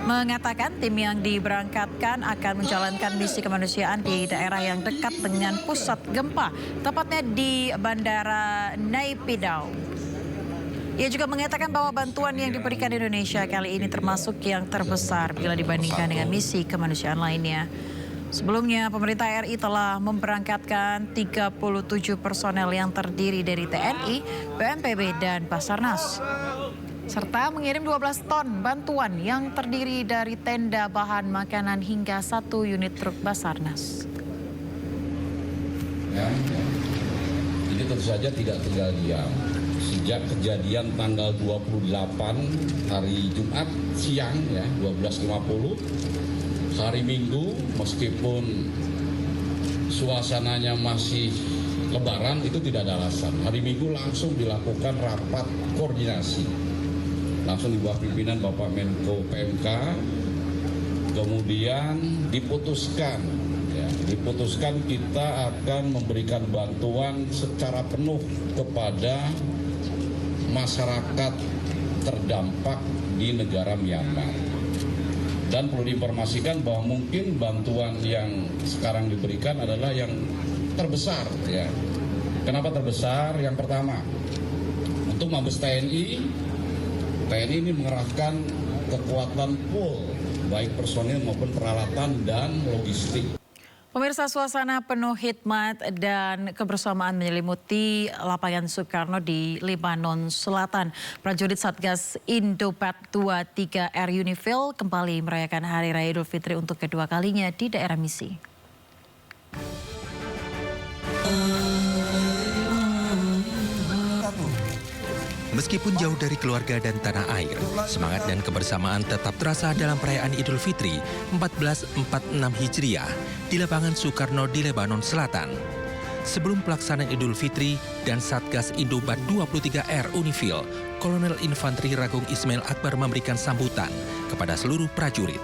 mengatakan tim yang diberangkatkan akan menjalankan misi kemanusiaan di daerah yang dekat dengan pusat gempa, tepatnya di Bandara Naypyidaw. Ia juga mengatakan bahwa bantuan yang diberikan Indonesia kali ini termasuk yang terbesar bila dibandingkan dengan misi kemanusiaan lainnya. Sebelumnya, pemerintah RI telah memberangkatkan 37 personel yang terdiri dari TNI, BNPB, dan Basarnas, serta mengirim 12 ton bantuan yang terdiri dari tenda, bahan makanan, hingga 1 unit truk Basarnas. Ini tentu saja tidak tinggal diam. Sejak kejadian tanggal 28 hari Jumat siang ya 12.50, hari Minggu meskipun suasananya masih Lebaran itu tidak ada alasan. Hari Minggu langsung dilakukan rapat koordinasi. Langsung di bawah pimpinan Bapak Menko PMK, kemudian diputuskan kita akan memberikan bantuan secara penuh kepada masyarakat terdampak di negara Myanmar. Dan perlu diinformasikan bahwa mungkin bantuan yang sekarang diberikan adalah yang terbesar ya. Kenapa terbesar? Yang pertama, untuk Mabes TNI ini mengerahkan kekuatan full, baik personil maupun peralatan dan logistik. Pemirsa, suasana penuh hikmat dan kebersamaan menyelimuti lapangan Soekarno di Lebanon Selatan. Prajurit Satgas Indobat 23 Air Unifil kembali merayakan Hari Raya Idul Fitri untuk kedua kalinya di daerah misi. Meskipun jauh dari keluarga dan tanah air, semangat dan kebersamaan tetap terasa dalam perayaan Idul Fitri 1446 Hijriah di lapangan Soekarno di Lebanon Selatan. Sebelum pelaksanaan Idul Fitri dan Satgas Indobat 23 Air Unifil, Kolonel Infanteri Ragung Ismail Akbar memberikan sambutan kepada seluruh prajurit.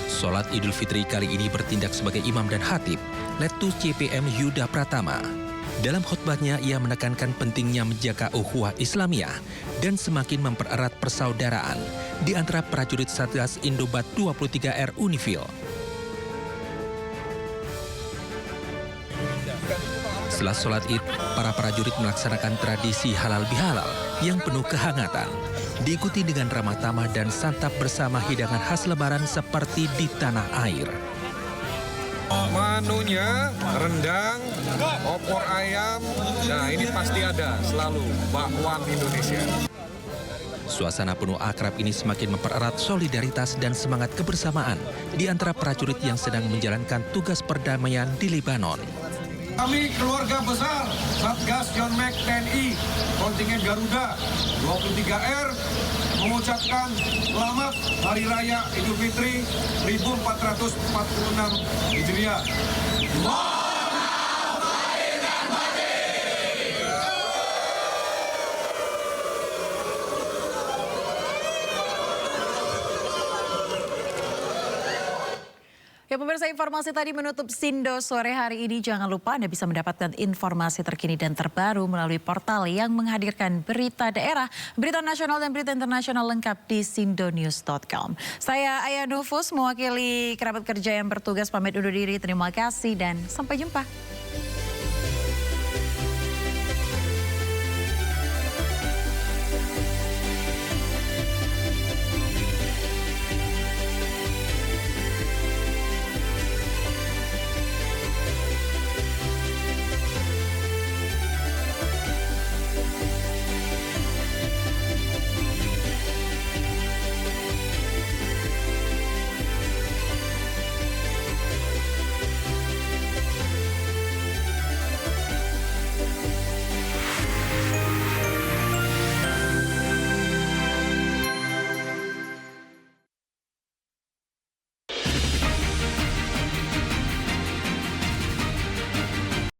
Sholat Idul Fitri kali ini bertindak sebagai imam dan khatib, Letus CPM Yuda Pratama. Dalam khutbahnya, ia menekankan pentingnya menjaga ukhuwah Islamiyah dan semakin mempererat persaudaraan di antara prajurit Satgas Indobat 23 Air Unifil. Setelah sholat Id, para prajurit melaksanakan tradisi halal bihalal yang penuh kehangatan, diikuti dengan ramah tamah dan santap bersama hidangan khas Lebaran seperti di tanah air. Menunya rendang, opor ayam, nah ini pasti ada selalu bakwan Indonesia. Suasana penuh akrab ini semakin mempererat solidaritas dan semangat kebersamaan di antara prajurit yang sedang menjalankan tugas perdamaian di Lebanon. Kami keluarga besar Satgas John Mac TNI kontingen Garuda 23R mengucapkan selamat Hari Raya Idul Fitri 1446 Hijriah. Ya pemirsa, informasi tadi menutup Sindo sore hari ini. Jangan lupa Anda bisa mendapatkan informasi terkini dan terbaru melalui portal yang menghadirkan berita daerah, berita nasional dan berita internasional lengkap di sindonews.com. Saya Aya Nufus mewakili kerabat kerja yang bertugas pamit undur diri. Terima kasih dan sampai jumpa.